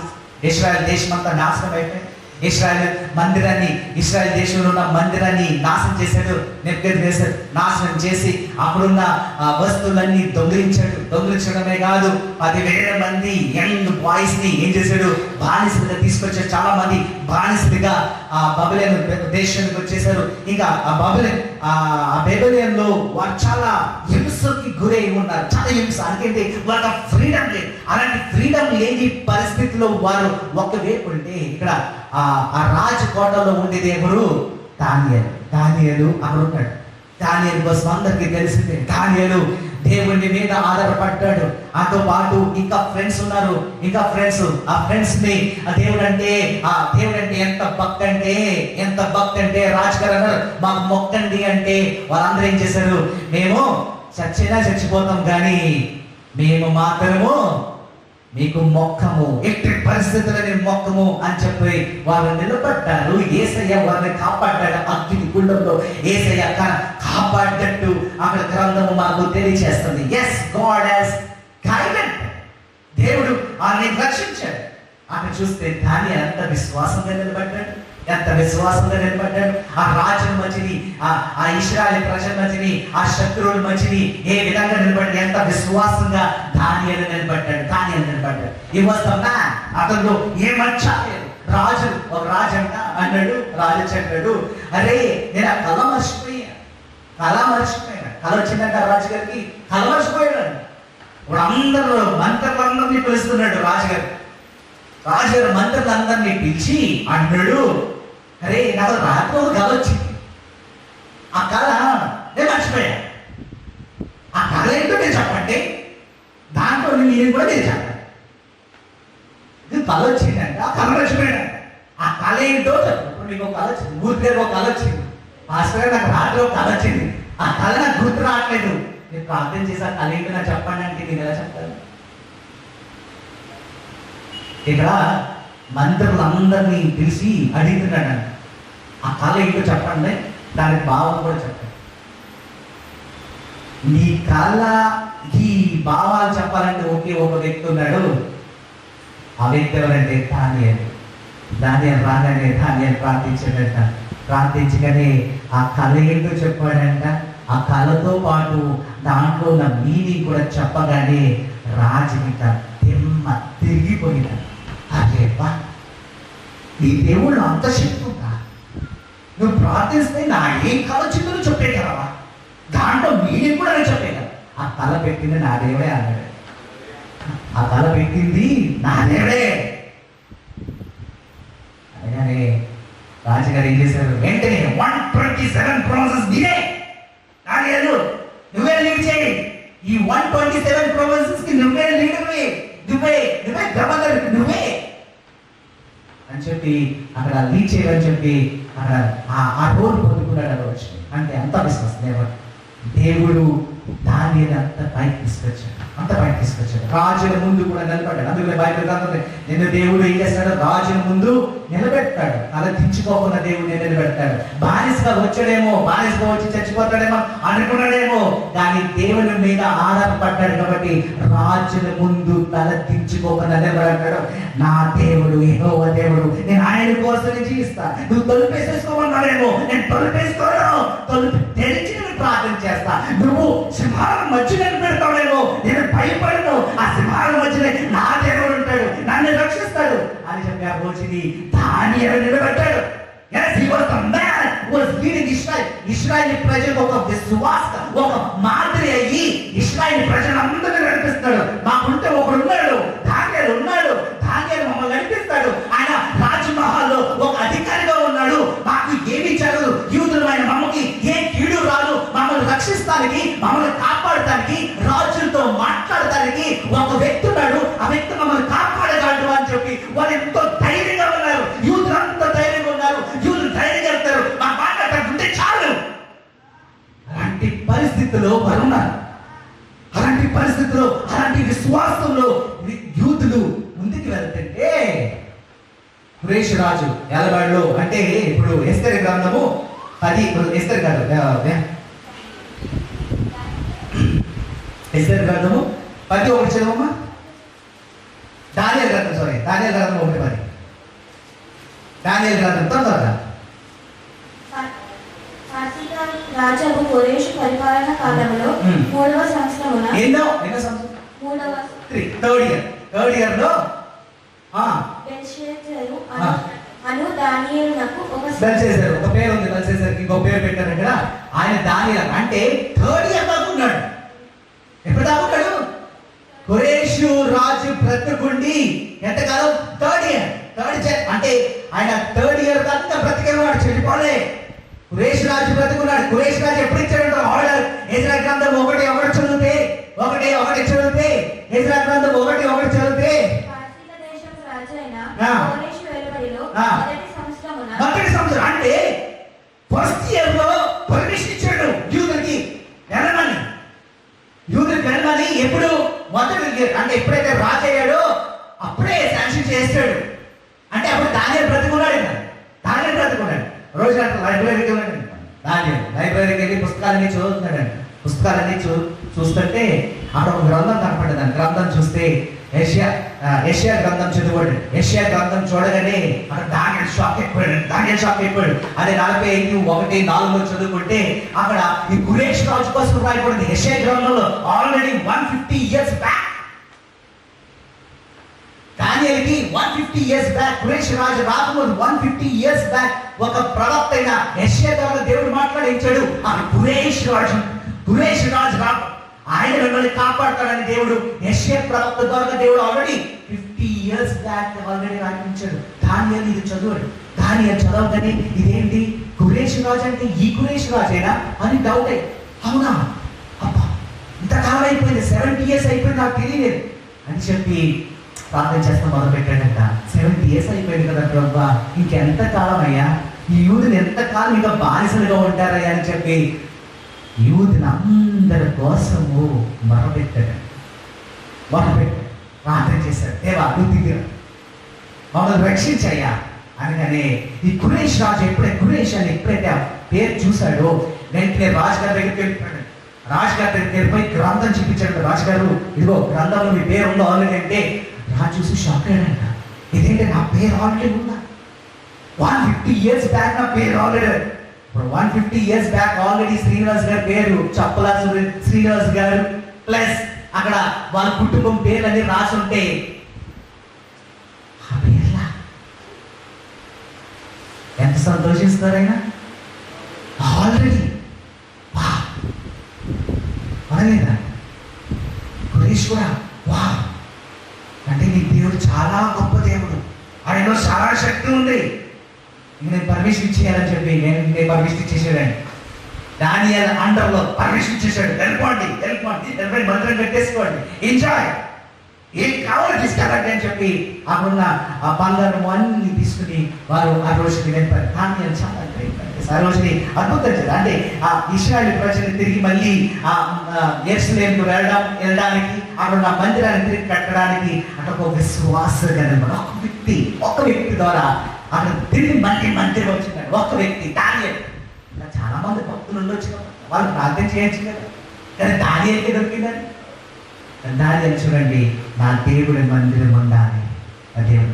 ఇశ్రాయేల్ దేశం అంతా నాశనం అయిపోయింది. ఇశ్రాయేల్ దేశంలో ఉన్న మందిరాన్ని నాశనం చేశాడు నెబుకద్నెజర్. నాశనం చేసి అక్కడున్న వస్తువులన్నీ దొంగిలించడమే కాదు 10,000 మంది యంగ్ బాయ్స్ ని ఏం చేశాడు, బానిసలుగా తీసుకొచ్చాడు. చాలా మంది బానిసలుగా ఆ బబులోను దేశానికి వచ్చేసారు. ఇంకా ఆ బబులోనులో వారు చాలా హింసకి గురై ఉన్నారు. చాలా హింస అంటే వాళ్ళ ఫ్రీడమ్ లేదు. అలాంటి ఫ్రీడమ్ లేని పరిస్థితిలో వారు ఒకవైపు ఉంటే ఇక్కడ ఆ రాజకోటలో ఉండేది ఎవరు, దానియేలు అక్కడ ఉంటాడు. దానియేలు కోసం అందరికీ తెలిసిందే. దానియేలు దేవుని మీద ఆధారపడ్డాడు. అతో పాటు ఇంకా ఫ్రెండ్స్ ఉన్నారు. ఆ ఫ్రెండ్స్ ని దేవుడు అంటే ఎంత భక్తి అంటే రాజుగారు అన్నారు మాకు మొక్కండి అంటే వాళ్ళందరూ ఏం చేశారు, మేము చచ్చిపోతాం కానీ మేము మాత్రము మీకు మొక్కము, ఎట్టి పరిస్థితులని మొక్కము అని చెప్పి వారు నిలబడ్డారు. యేసయ్య వారిని కాపాడ్డాడు. అగ్ని గుండంలో యేసయ్య కాపాడ్డట్టు అక్కడ గ్రంథము మనకు తెలియజేస్తుంది. Yes, God has guided. దేవుడు వారిని రక్షించాడు. అక్కడ చూస్తే దానియేలు ఎంత విశ్వాసంగా నిలబడ్డాడు. ఆ రాజుల మధ్యని, ఆ ఇశ్రాయేలు ప్రజల మధ్యని, ఆ శత్రువుల మధ్యని ఏ విధంగా నిలబడ్డాడు, ఎంత విశ్వాసంగా దానియేలు నిలబడ్డాడు. ఈ వాస్ ద మ్యాన్. అతను ఏ మర్చాలేదు. ఒక రాజు అన్నాడు, రాజు చెప్పాడు, అరే నేను ఆ కళ మర్చిపోయాను. కళ వచ్చిందంట రాజుగారికి, కళ మర్చిపోయాడు. ఇప్పుడు అందరూ మంత్రులందరినీ పిలుస్తున్నాడు రాజుగారు మంత్రులందరినీ పిలిచి అన్నాడు, అరే నాకు రాత్రి ఒక కళ వచ్చింది. ఆ కళ నేను మర్చిపోయాను. ఆ కళ ఏంటో నేను చెప్పండి, దాంట్లో నేను కూడా నేను చెప్పండి. ఇది కళ వచ్చిందంట, ఆ కళ మర్చిపోయాడు. ఆ కళ ఏంటో చెప్పు. ఇప్పుడు మీకు ఒక కళ వచ్చింది, గుర్తుగా ఒక కళ వచ్చింది. మాస్టర్ నాకు రాత్రి ఒక కళ వచ్చింది, ఆ కళ నాకు గుర్తు రావట్లేదు, నేను ప్రార్థన చేసి ఆ కళ ఏంటో నాకు చెప్పండి అంటే నేను ఎలా చెప్తాను? ఇక్కడ మంత్రులందరినీ పిలిచి అడుగుతున్నాడు, ఆ కళ ఏంటో చెప్పండి, దానికి భావం కూడా చెప్పండి. నీ కళ ఈ భావాలు చెప్పాలంటే ఒకే ఒక వ్యక్తి ఉన్నాడు. ఆ వ్యక్తి ఎవరంటే దానియేలు రాగానే దానియేలు ప్రార్థించాడంట. ప్రార్థించగానే ఆ కళ ఏంటో చెప్పాడంట. ఆ కళతో పాటు దాంట్లో ఉన్న మీనింగ్ కూడా చెప్పగానే రాజుకిట దిమ్మ తిరిగిపోయినాడు. అదేపా, నీ దేవుళ్ళు అంత శక్తి ఉందా? నువ్వు ప్రార్థిస్తే నా ఏం కళ చిత్తులు చెప్పేయగలవా? దాంట్లో మీనింగ్ కూడా నేను చెప్పేయగల. ఆ కళ పెట్టింది నా దేవుడే అన్నాడు. ఆ కళ పెట్టింది నా దేవుడే అనగానే రాజుగారు ఏం చేశారు, వెంటనే 127 ప్రామిసెస్ నీవే, నువ్వే లీడ్ చేయి. ఈ 127 ప్రామిసెస్ కి నువ్వే గవర్నర్ నువ్వే అని చెప్పి అక్కడ లీడ్ చేయని చెప్పి అక్కడ ఆ రోల్ పొందుకున్నాడు. అంటే అంత విశ్వాసం దేవుడు దానియేలు అంత పైకి తీసుకొచ్చాడు. రాజుల ముందు కూడా నిలబడ్డాడు. అందుకనే బైబిల్ గ్రంథంలో నిన్ను దేవుడు ఏం చేస్తాడు, రాజుల ముందు నిలబెడతాడు. అలా దించుకోకుండా దేవుడు నిలబెడతాడు. బానిసగా వచ్చి చచ్చిపోతాడేమో అనుకున్నాడేమో, కానీ దేవుని మీద ఆధారపడ్డాడు కాబట్టి రాజుల ముందు తల దించుకోకుండా నిలబడతాడు. నా దేవుడు యెహోవా దేవుడు, నేను ఆయన కోసం జీవిస్తా. నువ్వు తలుపేసేసుకోమన్నాడేమో, నేను తలుపేసుకోను, తలుపు తెరిచి ప్రార్థన చేస్తా. నువ్వు సింహాల మధ్య పెడతాడేమో, నేను భయపడను. ఆ సింహాల మధ్యనే నా దేవుడు ఉంటాడు, నన్ను రక్షిస్తాడు అని చెప్పి ఆ రోజుని దానియేలు నిలబెట్టాడు. ఇశ్రాయేల్ ప్రజలకు ఒక విశ్వాస, ఒక మాదిరి అయ్యి ఇశ్రాయేల్ ప్రజలందరినీ నడిపిస్తాడు. మాకుంటే ఒకడు ఉన్నాడు, దానియేలు ఉన్నాడు. దానియేలు మమ్మల్ని నడిపిస్తాడు. ఆయన రాజమహల్లో ఒక అధికారిగా ఉన్నాడు. మాకు ఏమి జరగదు, యూదులమైన మమ్మకి ఏ కీడు రాదు. మమ్మల్ని రక్షిస్తానికి, మమ్మల్ని కాపాడటానికి, రాజులతో మాట్లాడటానికి ఒక వ్యక్తి ఉన్నాడు. ఆ వ్యక్తి మమ్మల్ని కాపాడగలడు అని చెప్పి వారు ఎంతో ధైర్యంగా ఉన్నారు. యూదులు అంత ధైర్యంగా ఉన్నారు. యూదులు ధైర్యంగా వెళ్తారు, మా మాట్లాడుతుంటే చాలు. అలాంటి పరిస్థితుల్లో వారు ఉన్నారు. అలాంటి విశ్వాసంలో యూదులు ముందుకు వెళ్తుంటే రాజు ఎలబాడులో అంటే ఇప్పుడు 10 ఎస్తేరు కాదు ఎస్తేరు గ్రంథము 10:1 చదవమ్మా. దానియేలు గ్రంథం 1:10. దానియేలు గ్రంథం తొందరగా. రాజు కోరేషు పరిపాలన కాలంలో 3వ సంవత్సరమున ఎన్నో సంవత్సరం 3rd ఇయర్ లో బెల్షెజరు అను దానియేలునకు బెల్షెజరు ఒక పేరు ఉంది. బెల్షెజర్కి ఇంకో పేరు పెట్టారు ఇక్కడ. ఆయన దానియేలు అంటే 3rd ఇయర్ దాకా ఉన్నాడు. ఎప్పుడు దాకా ఉన్నాడు? కోరేషు రాజు బ్రతుకుండి ఎంతకాలం? 3rd ఇయర్ అంటే ఆయన 3rd ఇయర్ దాకా బ్రతికేవాడు, చెడిపోలే. కురేష్ రాజు బ్రతుకున్నాడు. కురేష్ రాజు ఎప్పుడు ఇచ్చాడు ఆర్డర్? ఎజ్రా గ్రంథం 1:1 చదివితే ఎజ్రా గ్రంథం 1:1 చదివితే మొదటి సంవత్సరం అంటే ఫస్ట్ ఇయర్ లో పర్మిషన్ ఇచ్చాడు యూదులకి వెళ్ళమని. ఎప్పుడు? మొదటి ఇయర్ అంటే ఎప్పుడైతే రాజు అయ్యాడో అప్పుడే శాంక్షన్ చేస్తాడు. అంటే అప్పుడు దానియేలు బ్రతుకున్నాడు. రోజు లైబ్రరీకి వెళ్ళండి. లైబ్రరీకి వెళ్ళి పుస్తకాలన్నీ చదువుతున్నాడండి. పుస్తకాలన్నీ చూస్తుంటే అక్కడ ఒక గ్రంథం కనపడ్డదండి. గ్రంథం చూస్తే యెషయా గ్రంథం చదివాడు. యెషయా గ్రంథం చూడగానే అక్కడ దానియేలు షాక్ అయిపోయాడు. అదే 45:1-4 చదువుకుంటే అక్కడ ఈ కురేష్ రాజు కోసం రాయబడింది. యెషయా గ్రంథంలో ఆల్రెడీ 150 years బ్యాక్, దానియేలుకి 150 years బ్యాక్, కురేష్ రాజు రాకముందు 150 years బ్యాక్ ఒక ప్రవక్త అయిన యెషయా ద్వారా దేవుడు మాట్లాడించాడు. ఆ కురేష్ రాజు రాక ఆయన మిమ్మల్ని కాపాడతాడని దేవుడు యెషయా ప్రవక్త ద్వారా దేవుడు ఆల్రెడీ 50 years బ్యాక్ ఆల్రెడీ రాయించాడు. దానియేలు ఇది చదువుడు. దానియేలు చదవగానే ఇదేంటి కురేష్ రాజు అంటే ఈ కురేష్ రాజేనా అని డౌట్ అయ్యి, అవునా అబ్బా ఇంతకాలం అయిపోయింది, 70 years అయిపోయింది, నాకు తెలియలేదు అని చెప్పి ప్రార్థన చేస్తా మొదలు పెట్టాడంట. 70 years అయిపోయింది కదా ప్రభా, ఇంకెంత కాలం అయ్యా, ఈ యూదులు ఎంతకాలం ఇంకా బానిసలుగా ఉంటారయ్యా అని చెప్పి యూదులు అందరి కోసము మొరపెట్టాడు. ప్రార్థన చేశాడు. దేవా నువ్వు దిగిరా, మమ్మల్ని రక్షించయ్యా అనగానే ఈ కురేష్ రాజు ఎప్పుడైతే ఆ పేరు చూశాడో వెంటనే రాజుగారి దగ్గరికి వెళ్ళిపోయాడు. రాజుగారి దగ్గరికి వెళ్ళిపోయి గ్రంథం చూపించాడు. రాజుగారు ఇదిగో గ్రంథంలో మీ పేరు ఉందో ఆల్రెడీ అంటే రాజు చూసి షాక్ అయ్యాడంట. ఇదేంటి నా పేరు ఆల్రెడీ ఉందా? 150 years బ్యాక్ నా పేరు ఆల్రెడీ. ఇప్పుడు 150 years బ్యాక్ ఆల్రెడీ శ్రీనివాస్ గారి పేరు చప్పలా శ్రీనివాస్ గారు ప్లస్ అక్కడ వాళ్ళ కుటుంబం పేర్లు అన్ని రాసి ఉంటే ఆ పేర్లా ఎంత సంతోషిస్తారైనా ఆల్రెడీ వా అనలేదా? కురేష్ కూడా వా అంటే నీ దేవుడు చాలా గొప్ప దేవుడు, ఆయనలో చాలా శక్తి ఉంది, నేను పర్మిషన్ ఇచ్చేయాలని చెప్పి నేను పర్మిషన్ ఇచ్చేసాడండి. దానియేలు అండర్లో పర్మిషన్ ఇచ్చేసాడు. వెళ్ళిపోండి మంత్రం కట్టేసుకోండి, ఎంజాయ్, ఏం కావాలి తీసుకెళ్ళండి అని చెప్పి అక్కడున్న ఆ బంగారం అన్ని తీసుకుని వారు ఆ రోజుకి వెళ్ళిపోయారు. దానియేలు చాలా ఆ రోజుని అద్భుతం చేయాలి. అంటే ఆ ఇశ్రాయేలు ప్రజలు తిరిగి మళ్ళీ ఆ యెరూషలేముకు వెళ్ళడానికి అక్కడ మందిరాన్ని తిరిగి కట్టడానికి అక్కడ ఒక విశ్వాసంగా ఒక వ్యక్తి ద్వారా అక్కడ తిరిగి మళ్ళీ మందిరం వచ్చినాడు. ఒక వ్యక్తి దానియేలు. చాలా మంది భక్తులు ఉండొచ్చు కదా, వాళ్ళు ప్రార్థన చేయొచ్చు కదా, కానీ దానియేలుకి దొరికిందని. దానియేలు చూడండి, నా దేవుడి మందిరం ఉండాలి, ఆ దేవుడి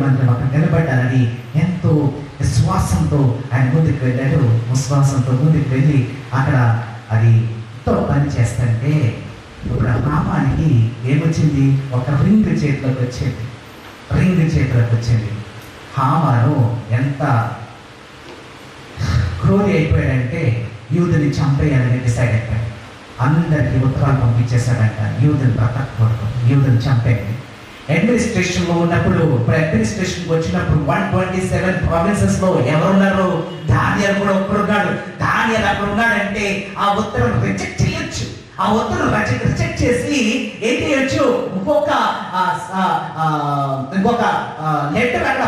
మందిరం అక్కడ నిలబడ్డాలని ఎంతో విశ్వాసంతో ఆయన ముందుకు వెళ్ళాడు. విశ్వాసంతో ముందుకు వెళ్ళి అక్కడ అది ఎంతో పని చేస్తుంటే ఇప్పుడు ఆ పాపానికి ఏమొచ్చింది? ఒక రింగ్ చేతిలోకి వచ్చింది. హామాను ఎంత క్రోధి అయిపోయాడంటే యూదుని చంపేయాలని డిసైడ్ అయిపోయాడు. అందరికీ ఉత్తరాలు పంపించేశాడంట, యూదుని బ్రతకూడదు, యూదుని చంపేయండి. అడ్మినిస్ట్రేషన్లో ఉన్నప్పుడు అడ్మినిస్ట్రేషన్కి వచ్చినప్పుడు 127 provinces లో ఎవరున్నారు? దానియేలు కూడా ఒక్కడున్నాడు. దానియేలు అక్కడ ఉన్నాడంటే ఆ ఉత్తరం రిజెక్ట్ చేయొచ్చు. ఆ ఉత్తరం రిజెక్ట్ చేసి ఏం చేయొచ్చు? ఇంకొక లెటర్ అక్కడ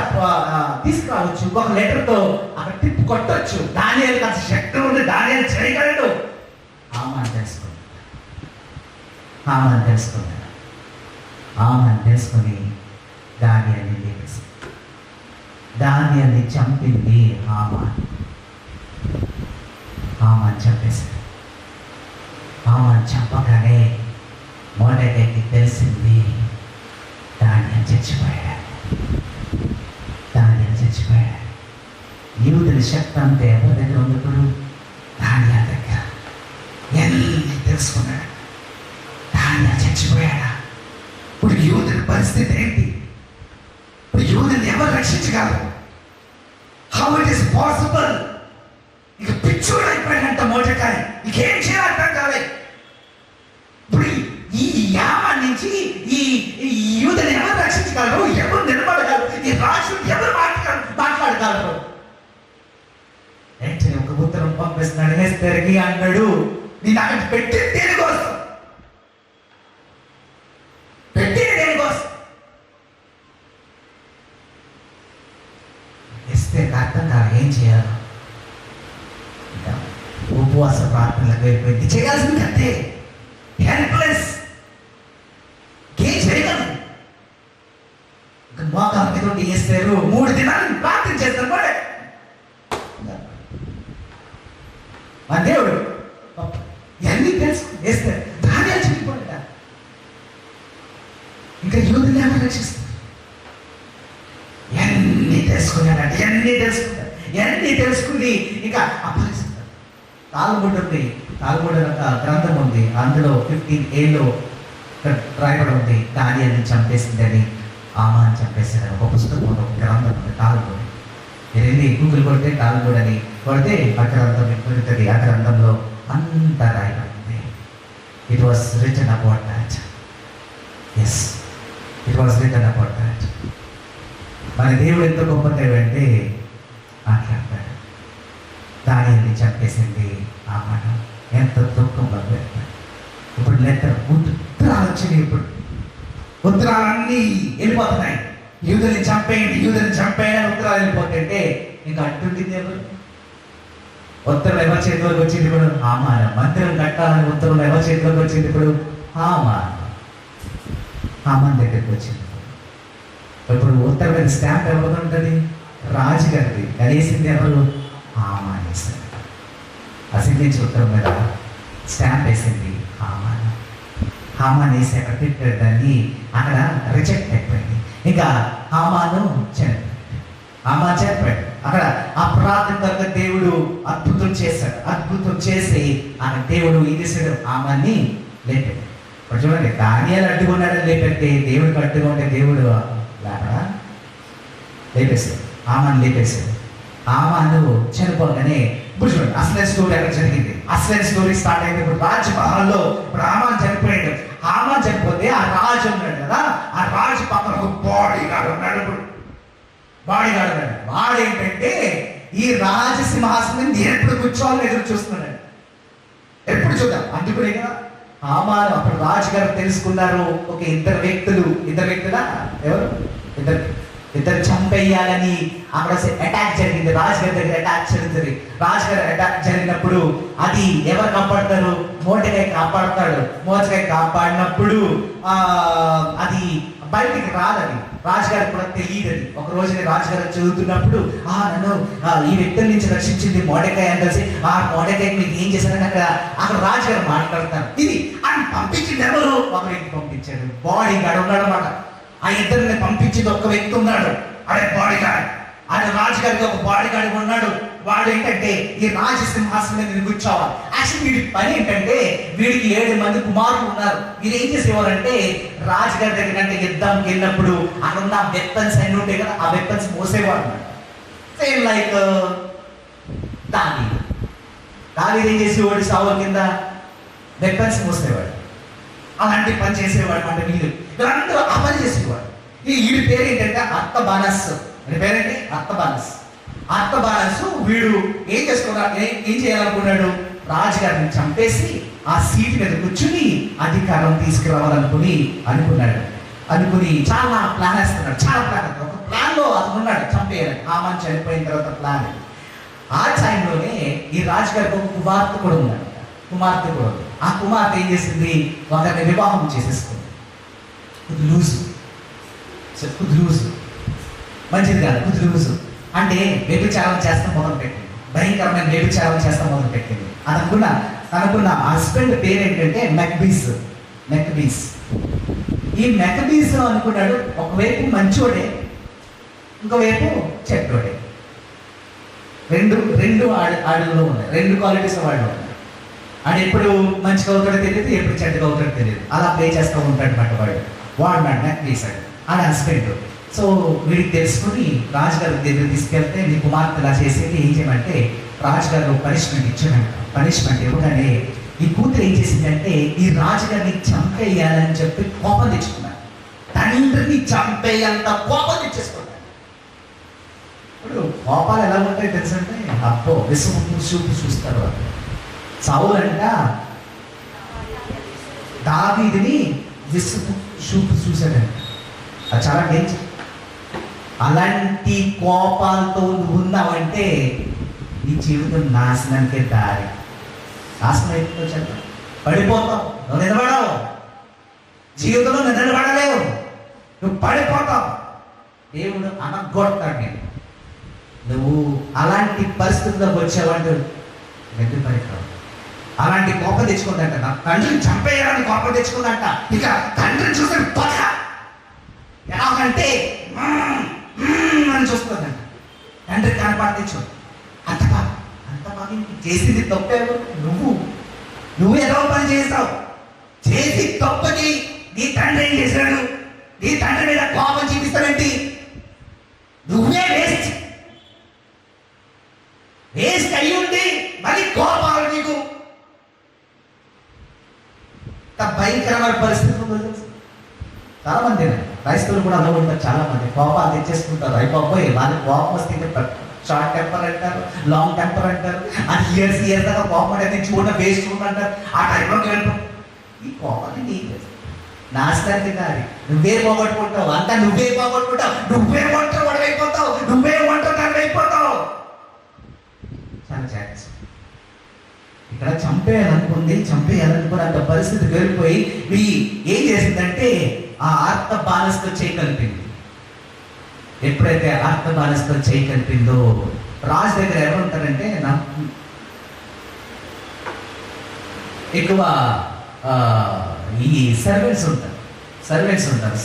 తీసుకురావచ్చు. ఇంకొక లెటర్తో అక్కడ టిప్ కొట్టొచ్చు. దానియేలు కాస్త శక్తి ఉంది, దానియేలు చేయగలడు. ఆమె తెలుసుకొని దానియేలుని చంపింది హామాను. హామాను చంపేశాడు. హామాను చంపగానే మొర్దెకైకి తెలిసింది దానియేలు చచ్చిపోయాడు. దానియేలు చచ్చిపోయాడు. యూదుల శక్తి అంతా ఎవరి దగ్గర ఉంది ఇప్పుడు? దానియేలు దగ్గర. ఎన్ని తెలుసుకున్నాడు. దానియేలు చచ్చిపోయాడా? ఇప్పుడు యూదుల పరిస్థితి ఏంటి? ఇప్పుడు యూదుని ఎవరు రక్షించగలరు? How it is possible? ఇక పిచ్చోడు అయిపోయినంత మొర్దెకై ఇంకేం చేయాలి అర్థం కాలేదు. ఇప్పుడు ఈ యామాన్ నుంచి ఈ యూదుని ఎవరు రక్షించగలరు? ఎవరు నిలబడగలరు? ఈ రాజు ఎవరు మాట్లాడగలరు? వెంటనే ఒక ఉత్తరం పంపిస్తున్నాడు ఎస్తేరుకి. అన్నాడు, నేను అక్కడ పెట్టిన దేనికోసం? పెట్టిన దేనికోసం? ఎస్తేరుకి అర్థం కాదు ఏం చేయాలి. ఉపవాస ప్రార్థనలకు వెళ్ళిపోయింది. చేయాల్సింది అంతే. హెల్ప్లెస్. ఏం చేయగలరు? మోకాల మీద ఉండి ఎస్తేరు 3 దినాలు ప్రార్థన చేస్తారు. కూడా మన దేవుడు ఎన్ని తెలుసు వేస్తారు. దానియేలు చనిపోయాడ. ఇంకా యూదుని ఎవరు రక్షిస్తారు? ఎన్ని తెలుసుకున్నాడంటే ఎన్ని తెలుసుకుని ఇంకా అప్పగిస్తారు. తాల్ముడ్ ఉంది. తాల్ముడ్ ఒక గ్రంథం ఉంది. అందులో 15a రాయబడి ఉంది దానియేలుని చంపేసిందని. హామాను చంపేసిన ఒక పుస్తకం, ఒక గ్రంథం ఉంది తాల్ముడ్. మీరు వెళ్ళి గూగుల్ కొడితే తాల్ముడ్ అని కొడితే ఆ గ్రంథం పెరుగుతుంది. ఆ గ్రంథంలో అంతా రాయబడి ఉంది. It was written about that. Yes, it was written about that. మన దేవుడు ఎంత గొప్ప దేవుడు అంటే మాట్లాడతాడు. దానియేలుని చంపేసింది హామాను. ఎంత దుఃఖంలో పెడతాడు. ఇప్పుడు లెటర్ ఉత్తరాలు వచ్చినాయి. ఇప్పుడు ఉత్తరాలన్నీ వెళ్ళిపోతున్నాయి. యూదుని చంపేయని ఉత్తరాలు వెళ్ళిపోతుంటే ఇంకా అట్టుంటుంది ఎవరు? ఉత్తరం ఎవరి చేతిలోకి వచ్చింది ఇప్పుడు? హామాను. మందిరం కట్టాలని ఉత్తరం ఎవరి చేతిలోకి వచ్చింది ఇప్పుడు? హామాను దగ్గరికి వచ్చింది. ఇప్పుడు ఉత్తరం మీద స్టాంప్ ఎవరు ఉంటుంది? రాజుగారిది. వేసింది ఎవరు? హామాను వేసింది. ఆ సిగ్నేచర్ ఉత్తరం మీద స్టాంప్ వేసింది హామాను. హామాను వేసి అక్కడ పెట్టాడు. దాన్ని అక్కడ రిజెక్ట్ అయిపోయింది. ఇంకా హామాను చనిపోయాడు. అక్కడ ఆ ప్రార్థన తర్వాత దేవుడు అద్భుతం చేశాడు. అద్భుతం చేసి ఆ దేవుడు ఏం చేశాడు? హామాన్ని లేపాడు. ఇప్పుడు చూడండి, దానియేలు అడ్డుకున్నాడని లేపెడితే దేవుడికి అడ్డుగా ఉంటే దేవుడు లేపడా? లేపేశాడు. హామాను లేపేశాడు. హామాను చనిపోగానే ఇప్పుడు చూడండి అసలైన స్టోరీ ఎక్కడ జరిగింది. అసలైన స్టోరీ స్టార్ట్ అయింది ఇప్పుడు రాజమహల్లో. ఇప్పుడు హామాను చనిపోయాడు. హామాను చనిపోతే ఆ రాజు ఉన్నాడు కదా, ఆ రాజు పక్కన ఒక బాడీగాడు ఉన్నాడు. ఇప్పుడు బాడీగాడు ఉన్నాడు. వాడు ఏంటంటే ఈ రాజసింహాసనం ఎప్పుడు కూర్చోవాలని ఎదురు చూస్తున్నాడు. ఎప్పుడు చూద్దాం అందుకునే కదా. హామాను అప్పుడు రాజుగారు తెలుసుకున్నారు. ఒక ఇద్దరు వ్యక్తులా ఎవరు? ఇద్దరు చంపేయాలని అక్కడ అటాక్ జరిగింది. రాజుగారి దగ్గర అటాక్ జరుగుతుంది. రాజుగారి అటాక్ జరిగినప్పుడు అది ఎవరు కాపాడతారు? మోర్దెకై కాపాడతాడు. మోర్దెకై కాపాడినప్పుడు అది బయటికి రాదని రాజుగారికి కూడా తెలియదని. ఒక రోజు నేను రాజుగారు చదువుతున్నప్పుడు నన్ను ఈ వ్యక్తుల నుంచి రక్షించింది మోర్దెకై అని తెలిసి ఆ మోర్దెకై మీకు ఏం చేశారని అక్కడ రాజుగారు మాట్లాడతారు. ఇది అని పంపించింది ఎవరు? ఒక వ్యక్తి పంపించాడు. బాడీ గార్డ్ ఉన్నాడు అన్నమాట. ఆ ఇద్దరిని పంపించింది ఒక వ్యక్తి ఉన్నాడు. అదే బాడీ గార్డ్. ఆయన రాజుగారికి ఒక బాడీ గార్డ్ ఉన్నాడు. వాడు ఏంటంటే ఈ రాజసింహాసనం మీద కూర్చోవాలి. యాక్చువల్లీ వీడి పని ఏంటంటే వీడికి 7 మంది కుమారులు ఉన్నారు. వీరు ఏం చేసేవారంటే రాజుగారి దగ్గర అంటే యుద్ధానికి వెళ్ళినప్పుడు అక్కడ ఉన్న వెపన్స్ అన్ని ఉంటాయి కదా, ఆ వెపన్స్ మోసేవాడు. సేమ్ లైక్ దావీదు ఏం చేసేవాడు? సౌలు కింద వెపన్స్ మోసేవాడు. అలాంటి పని చేసేవాడు. అంటే వీళ్ళందరూ ఆ పని చేసేవాడు. వీడి పేరు ఏంటంటే అర్తబానస్. వీడి పేరేంటి? అర్తబానస్. వీడు ఏం చేయాలనుకున్నాడు? రాజుగారిని చంపేసి ఆ సీట్ మీద కూర్చుని అధికారం అనుకుని చాలా ప్లాన్ వేస్తున్నాడు. ఒక ప్లాన్ లో అతను ఉన్నాడు చంపేయాలని. హామాను చనిపోయిన తర్వాత ప్లాన్. ఆ టైంలోనే ఈ రాజుగారికి ఒక కుమార్తె కూడా ఉన్నాడు. ఆ కుమార్తె ఏం చేసింది? ఒకరిని వివాహం చేసేసుకుంది. లూజు మంచిది కాదు. లూజు అంటే వ్యభిచారం చేస్తాం మొదలు పెట్టింది. భయంకరమైన వ్యభిచారం చేస్తా మొదలు పెట్టింది. తనకున్న హస్బెండ్ పేరు ఏంటంటే మెక్బీస్. ఈ మెక్బీస్ అనుకున్నాడు ఒకవైపు మంచోడే, ఇంకోవైపు చెడ్డోడే. రెండు ఆడులో ఉన్నాయి, రెండు క్వాలిటీస్ వాళ్ళు ఉన్నాయి. ఆడు ఎప్పుడు మంచిగా అవుతాడో తెలియదు, ఎప్పుడు చెడ్డగా అవుతాడో తెలియదు, అలా ప్లే చేస్తూ ఉంటాడు మాట వాడు మెక్బీస్ ఆడ హస్బెండ్. సో వీడికి తెలుసుకుని రాజుగారి దగ్గర తీసుకెళ్తే నీ కుమార్తె ఇలా చేసేది ఏం చేయమంటే రాజుగారు పనిష్మెంట్ ఇచ్చాడంట. పనిష్మెంట్ ఇవ్వగానే ఈ కూతురు ఏం చేసిందంటే ఈ రాజుగారిని చంపేయాలని చెప్పి కోపం తెచ్చుకున్నాడు. తండ్రిని చంపేయంత కోపం తెచ్చేసుకున్నాడు. ఇప్పుడు కోపాలు ఎలా ఉంటాయి తెలుసంటే అబ్బో విసుగు చూపు చూస్తారు. సౌలు అంట దావీదుని విసుగు చూపు చూశాడంట. అది చాలా డేంజర్. అలాంటి కోపాలతో నువ్వు ఉన్నావంటే నీ జీవితం నాశనానికే దారి. నాశనం అయిపోతావు, చెప్ప పడిపోతావు. నువ్వు నిలబడవు, జీవితంలో నిలబడలేవు, నువ్వు పడిపోతావు. దేవుడు అనగొడతాడు నేను. నువ్వు అలాంటి పరిస్థితుల్లోకి వచ్చావంటే గట్టి పడిపోతావు. అలాంటి కోపం తెచ్చుకుందంట. నా తండ్రిని చంపేయాలని కోపం తెచ్చుకుందంట. ఇక తండ్రిని చూస్తే పద ఎలాగంటే అని చూస్తుందంట. తండ్రి కనపడచ్చు. అంత బాగా చేసింది తప్పేవు. నువ్వు ఏదో పని చేస్తావు, చేసి తప్పకి నీ తండ్రి ఏం చేశాడు? నీ తండ్రి మీద కోపం చూపిస్తావేంటి? నువ్వే వేస్ట్ అయ్యి ఉండి మళ్ళీ కోపాలు నీకు. భయంకరమైన పరిస్థితులు చాలా మంది క్రైస్తవులు కూడా అలా ఉంటారు. చాలా మంది కోపాలు తెచ్చేసుకుంటారు. అయిపోయి వాళ్ళకి కోపం వస్తే షార్ట్ టెంపర్ అంటారు, లాంగ్ టెంపర్ అంటారు. అది ఇయర్స్ దాకా కోపం అంటే చూడడం వేస్ట్ అంటారు. ఆ టైంలోకి వెళ్ళిపో. ఈ కోపాన్ని నీకు నాశనానికి దారి. నువ్వే పోగొట్టుకుంటావు, అంతా నువ్వే పోగొట్టుకుంటావు. నువ్వే ఒంటరి వాడైపోతావు, నువ్వే ఒంటరి అయిపోతావు. చాలా ఛాన్స్. ఇక్కడ చంపేయాలనుకున్నంత పరిస్థితి వెళ్ళిపోయి ఏం చేసిందంటే ఆ ఆర్త బాలస్తో చేయి కలిపింది. ఎప్పుడైతే ఆర్త బాలస్తో చేయి కలిపిందో రాజు దగ్గర ఎవరు ఉంటారంటే ఎక్కువ ఈ సర్వెంట్స్ ఉంటారు.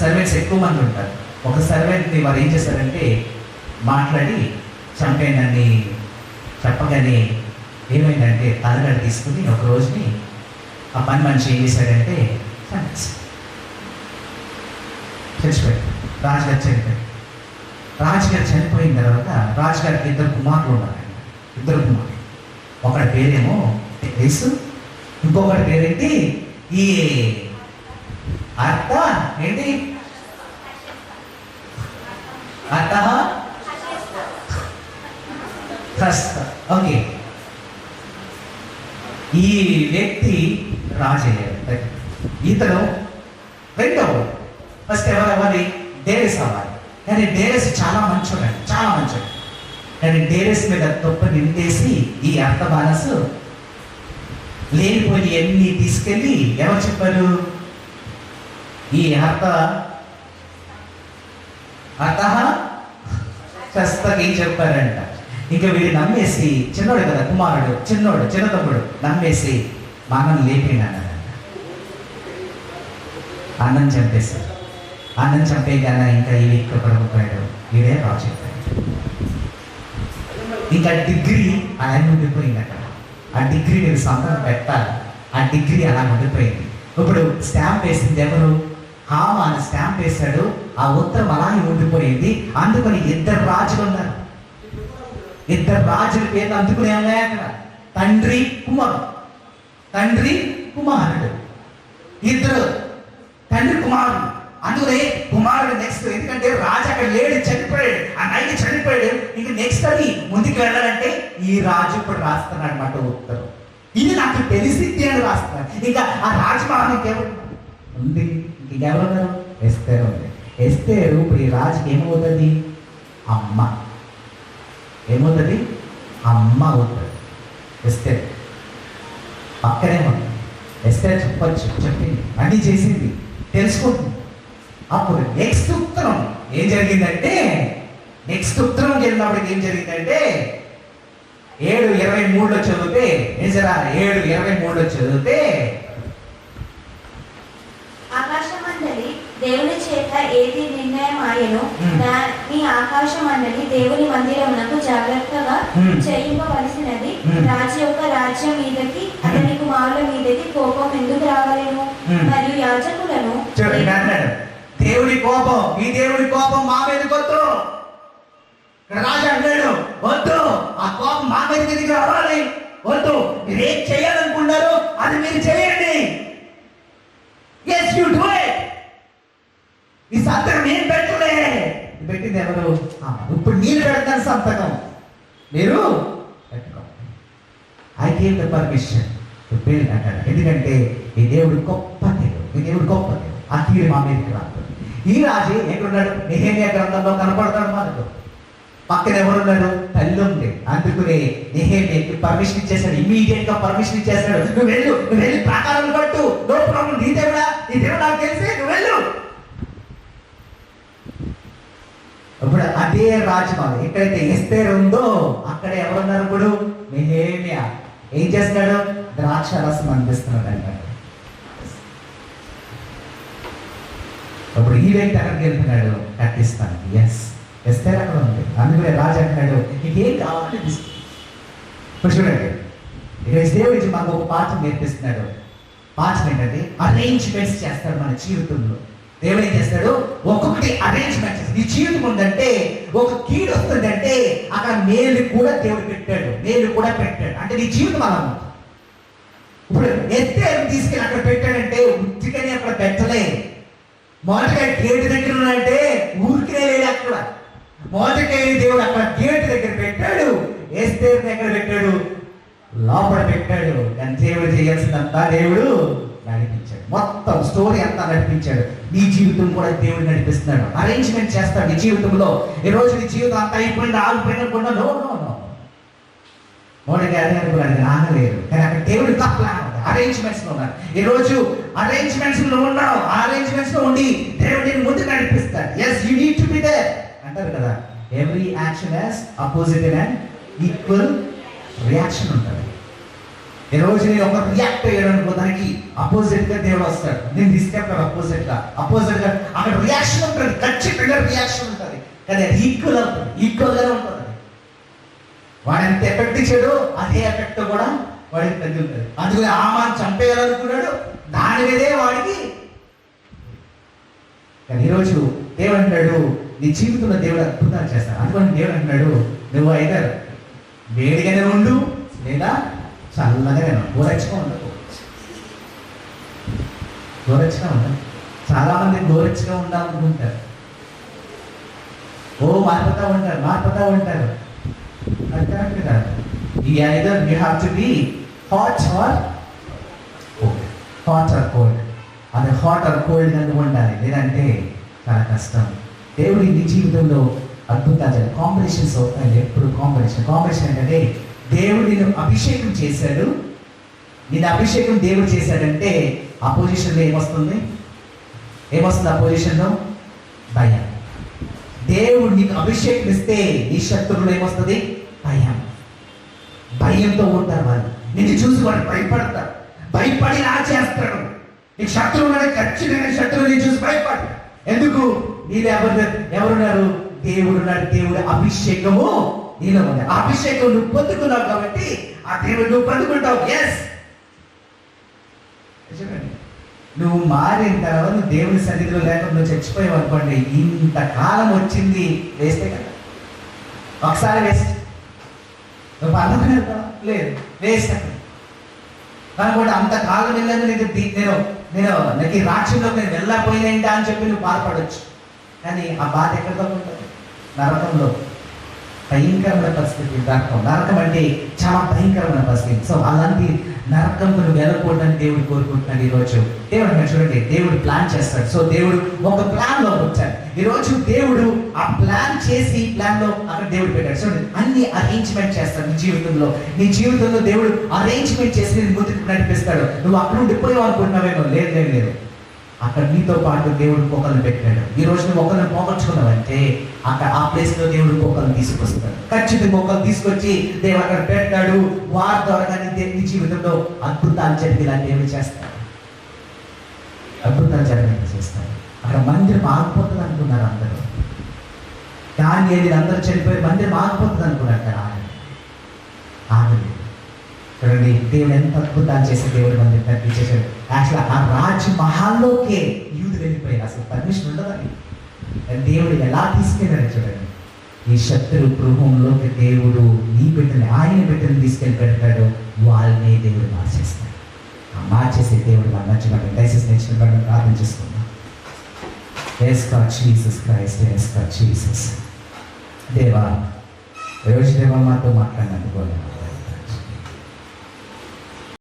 సర్వెంట్స్ ఎక్కువ మంది ఉంటారు. ఒక సర్వెంట్ని వారు ఏం చేశారంటే మాట్లాడి చంపేనని చెప్పగానే ఏమైందంటే తలగడ తీసుకుని ఒక రోజుని ఆ పని మనిషి ఏం చేశాడంటే చచ్చిపోయాడు. రాజుగారు చనిపోయిన తర్వాత రాజుగారికి 2 కుమారులు ఉన్నారండి. 2 కుమారులు. ఒకటి పేరేమో యేసు, ఇంకొకటి పేరేంటి ఈ అర్థ ఏంటి అర్థ ఓకే. ఈ వ్యక్తి రాజయ్యాడు. ఇతను రెండవ ఫస్ట్ ఎవరి డేరెస్ అవ్వాలి. కానీ డేరెస్ చాలా మంచోడు. కానీ డేరెస్ మీద తొప్ప నిండేసి ఈ అర్థ బానసు లేనిపోయి అన్ని తీసుకెళ్ళి ఎవరు చెప్పారు? ఈ ఏం చెప్పారంట. ఇంకా వీడు నమ్మేసి చిన్నోడు కదా, కుమారుడు చిన్న తమ్ముడు నమ్మేసి మా అన్నం లేపినాడంట. అన్నం చంపేశారు. అన్నం చంపేగానే ఇంకా ఈ వ్యక్తి పడిపోయాడు. వీడే రాజు చెప్పాడు. ఇంకా డిగ్రీ ఆయన ఉండిపోయింది అక్కడ. ఆ డిగ్రీ నేను సంతకం పెట్టాలి. ఆ డిగ్రీ అలా ఉండిపోయింది. ఇప్పుడు స్టాంప్ వేసింది ఎవరు? హామాను స్టాంప్ వేశాడు. ఆ ఉత్తరం అలాగే ఉండిపోయింది. అందుకని 2 రాజులు ఉన్నారు. 2 రాజుల పేర్లు అందుకునే అక్కడ తండ్రి కుమారుడు. 2 తండ్రి కుమారుడు. అందుకనే కుమారుడు నెక్స్ట్. ఎందుకంటే రాజు అక్కడ లేడు, చనిపోయాడు. ఆ నైట్ చనిపోయాడు. ఇంక నెక్స్ట్ అది ముందుకు వెళ్ళాలంటే ఈ రాజు ఇప్పుడు రాస్తున్నాడు అన్నమాట ఉత్తరం. ఇది నాకు తెలిసింది అని రాస్తున్నాడు. ఇంకా ఆ రాజమహానికి ఎవరు ఉంది? ఇంకెవరున్నారు? ఎస్తేరు ఉంది. ఎస్తేరు ఇప్పుడు ఈ రాజుకి ఏమవుతుంది? అమ్మ ఏమవుతుంది? అమ్మ అవుతుంది. ఎస్తేరు పక్కనే ఉంది. ఎస్తేరు చెప్పింది, అన్నీ చేసింది, తెలుసుకుంటుంది. అప్పుడు నెక్స్ట్ ఉత్తరం ఏం జరిగిందంటే వెళ్ళినప్పటికి ఏం జరిగిందంటే 7:23 చదివితే ఎజ్రా 7:23 చదివితే ఆకాశమండలి దేవుని చేత ఏది నిర్ణయం ఆయను దాని ఆకాశమండలి దేవుని మందిరమునకు జాగ్రత్తగా చేయింపవలసినది. రాజు యొక్క రాజ్యం మీదకి అతని కుమారుల మీదకి కోపం ఎందుకు రావలేము? మరియు యాజకులను దేవుడి కోపం, ఈ దేవుడి కోపం మా మీద వద్దు. రాజు అన్నాడు వద్దు, ఆ కోపం మా మీదకి రావాలి, వద్దు. మీరు ఏం చేయాలనుకున్నారో అది మీరు చేయండి. Yes, you do it. ఈ సంతకం నేను పెట్టలే, పెట్టింది ఎవరు? ఇప్పుడు నేను పెడతాను సంతకం, మీరు పెట్టుకో. I gave the permission to build అంటారు. ఎందుకంటే ఈ దేవుడు గొప్ప దేవుడు, ఈ దేవుడు గొప్ప దేవుడు. ఆ తీరు మా మీదకి రాదు. ఈ రాజు ఎక్కడున్నాడు? నెహెమ్యా గ్రంథంలో కనపడతాడు మనకు. పక్కన ఎవరున్నాడు? తల్లి ఉంది. అందుకునే నెహెమ్యాకి పర్మిషన్ ఇచ్చేసాడు, ఇమీడియట్ గా పర్మిషన్ ఇచ్చేసాడు. నువ్వు వెళ్ళి ప్రాకారం కట్టు, నో ప్రాబ్లం. నీ దేవుడా, నీ దేవుడు నాకు తెలిసి నువ్వు వెళ్ళు. ఇప్పుడు అదే రాజమాల ఎక్కడైతే ఎస్తేర్ ఉందో అక్కడ ఎవరున్నారు? ఇప్పుడు నెహెమ్యా ఏం చేస్తున్నాడు? ద్రాక్ష రసం అందిస్తున్నాడు అన్నాడు. అప్పుడు ఈ వ్యక్తి అక్కడికి వెళ్తున్నాడు, కట్టిస్తాను. ఎస్, ఎస్తేర్ అక్కడ ఉంది. అందుకనే రాజు అంటున్నాడు నీకేం కావాలంటే తీసుకో. ఇప్పుడు చూడండి, ఈరోజు దేవుడి మాకు ఒక పాఠం నేర్పిస్తున్నాడు. పాఠం ఏంటంటే అరేంజ్మెంట్స్ చేస్తాడు మన జీవితంలో. దేవుడు ఏం చేస్తాడు? ఒక్కొక్కటి అరేంజ్మెంట్. నీ జీవితం ఉందంటే ఒక కీడు వస్తుందంటే అక్కడ మేలు కూడా దేవుడు పెట్టాడు, మేలు కూడా పెట్టాడు. అంటే నీ జీవితం అలా ఉంది. ఇప్పుడు ఎస్తేర్ తీసుకెళ్ళి అక్కడ పెట్టాడంటే ఉత్తికని అక్కడ పెట్టలే. మొదటిగా గేటు దగ్గర ఉన్నాడంటే ఊరికే లేడు అక్కడ. మొదటిగా దేవుడు అక్కడ గేటు దగ్గర పెట్టాడు, ఎస్తేర్ దగ్గర పెట్టాడు, లోపల పెట్టాడు. కానీ దేవుడు చేయాల్సిందంతా దేవుడు నడిపించాడు. మొత్తం స్టోరీ అంతా నడిపించాడు. నీ జీవితం కూడా దేవుడు నడిపిస్తున్నాడు, అరేంజ్మెంట్ చేస్తాడు నీ జీవితంలో. ఈ రోజు నీ జీవితం అంతా అయిపోయింది, ఆగిపోయినకుండా నో నో నో మోడీ అదే ఆగలేదు. కానీ అక్కడ దేవుడు ప్లాన్ అరేంజ్మెంట్స్ లో ఉన్నారు. ఈ రోజు అరేంజ్మెంట్స్ లో ఉన్నావు, ఆ అరేంజ్మెంట్స్ లో ఉండి దేవుడు నేను ముందుకు నడిపిస్తాడు. Yes, you need to be there అంటారు కదా. Every action has opposite and equal reaction ఉంటుంది. ఈ రోజు నేను ఒక రియాక్ట్ అయ్యాను, దానికి అపోజిట్ గా దేవుడు వస్తాడు. నేను తీసుకెళ్తాను అపోజిట్ గా అక్కడ రియాక్షన్ ఉంటుంది, ఖచ్చితంగా రియాక్షన్ ఉంటుంది. కానీ అది ఈక్వల్ అవుతుంది, ఈక్వల్ గానే ఉంటుంది. వాడు ఎంత ఎఫెక్ట్ ఇచ్చాడు అదే ఎఫెక్ట్ కూడా వాడికి తగ్గుతుంది. అందుకని ఆమాన్ చంపేయాలనుకున్నాడు, దాని మీదే వాడికి. కానీ ఈరోజు దేవుడు అంటాడు నీ జీవితంలో దేవుడు అద్భుతాలు చేస్తాడు. అందుకని దేవుడు అంటున్నాడు నువ్వు ఐదర్ వేడిగానే ఉండు లేదా చల్లగానే ఉండు, గోరచ్చగా ఉండకు. గోరచ్చగా ఉండదు. చాలా మంది గోరచ్చగా ఉండాలనుకుంటారు, మారిపోతా ఉంటారు. అది కరెక్ట్ కాదు. Either you have to be hot or cold. అది హాట్ ఆర్ కోల్డ్ అని ఉండాలి, లేదంటే చాలా కష్టం. దేవుడి నీ జీవితంలో అద్భుతాలు కాంపిటీషన్స్ అవుతాయి. ఎప్పుడు కాంపిటీషన్ ఏంటంటే దేవుడు నేను అభిషేకం చేశాడు. నేను అభిషేకం దేవుడు చేశాడంటే అపోజిషన్లో ఏమొస్తుంది? అపోజిషన్లో భయం. దేవుడు నీకు అభిషేకం ఇస్తే నీ శత్రువులు ఏమొస్తుంది? భయంతో ఉంటారు. వాళ్ళు నిన్ను చూసి వాళ్ళు భయపడతారు, భయపడి నా చేస్తాడు. నీకు శత్రువు ఖచ్చితంగా శత్రువు నీ చూసి భయపడు. ఎందుకు? నీళ్ళు ఎవరున్నారు? దేవుడు ఉన్నాడు. దేవుడు అభిషేకము నీలో ఉంది. ఆ అభిషేకం నువ్వు పొందుకున్నావు కాబట్టి ఆ దేవుడు నువ్వు పొందుకుంటావు. ఎస్, నువ్వు మారిన తర్వాత నువ్వు దేవుని సన్నిధిలో లేకుండా నువ్వు చచ్చిపోయావు అనుకోండి, ఇంతకాలం వచ్చింది వేస్తే కదా. ఒకసారి వేస్ట్, నువ్వు పర్లోకం వెళ్తావా? లేదు, వేస్ట్. అనుకోండి అంతకాలం వెళ్ళాను నేను నాకు ఈ రాజ్యంలోకి నేను వెళ్ళకపోయినా అని చెప్పి నువ్వు బాధపడవచ్చు. కానీ ఆ బాధ ఎక్కడితో ఉంటుంది? నరకంలో. భయంకరమైన పరిస్థితి నరకం అంటే చాలా భయంకరమైన పరిస్థితి. సో అలాంటి నరకంతో నువ్వు వెళ్ళకూడదని దేవుడు కోరుకుంటున్నాడు. ఈరోజు దేవుడు చూడండి, దేవుడు ప్లాన్ చేస్తాడు. సో దేవుడు ఒక ప్లాన్ లో వచ్చాడు. ఈరోజు దేవుడు ఆ ప్లాన్ చేసి ప్లాన్ లో అక్కడ దేవుడు పెట్టాడు. చూడండి, అన్ని అరేంజ్మెంట్ చేస్తాడు నీ జీవితంలో దేవుడు అరేంజ్మెంట్ చేసి నేను ముందుకు నడిపిస్తాడు. నువ్వు అక్కడ ఉండిపోయావు అనుకుంటున్నావేమో, లేదు. అక్కడ నీతో పాటు దేవుడు ఇంకొకరిని పెట్టాడు. ఈ రోజు నువ్వు ఒకరిని పోగొట్టుకున్నావంటే అక్కడ ఆ ప్లేస్ లో దేవుడు ఇంకొకరిని తీసుకొస్తాడు. ఖచ్చితంగా ఒకరిని తీసుకొచ్చి దేవుడు అక్కడ పెడతాడు. వారి ద్వారా నీ జీవితంలో అద్భుతాలు జరిగేలాంటి ఏమి చేస్తాడు, అద్భుతాలు జరిగేలా చేస్తాడు. అక్కడ మందిరం ఆగిపోతుంది అనుకున్నారు అందరూ. కానీ అందరూ చనిపోయి మందిరం ఆగిపోతుంది అనుకున్నారు. అక్కడ ఆగలేదు. చూడండి, దేవుడు ఎంత అద్భుతాలు చేసి దేవుడు మందిరం కట్టించేశాడు. అసలు ఆ రాజ్ మహాల్లోకే యూదు వెళ్ళిపోయారు. అసలు పర్మిషన్ ఉండదని దేవుడు ఎలా తీసుకెళ్ళాడు చూడండి. ఈ శత్రు గృహంలోకి దేవుడు నీ బిడ్డని, ఆయన బిడ్డని తీసుకెళ్ళి పెడతాడు. వాళ్ళని దేవుడు మార్చేస్తాడు. ఆ మార్చేసే దేవుడు వాళ్ళు నచ్చినట్టు దయచేసి నేర్చుకుని ప్రార్థన చేసుకుందాం. Yes, God, Jesus Christ, yes, God, Jesus. దేవా, రోజు దేవా మాతో మాట్లాడినందుకు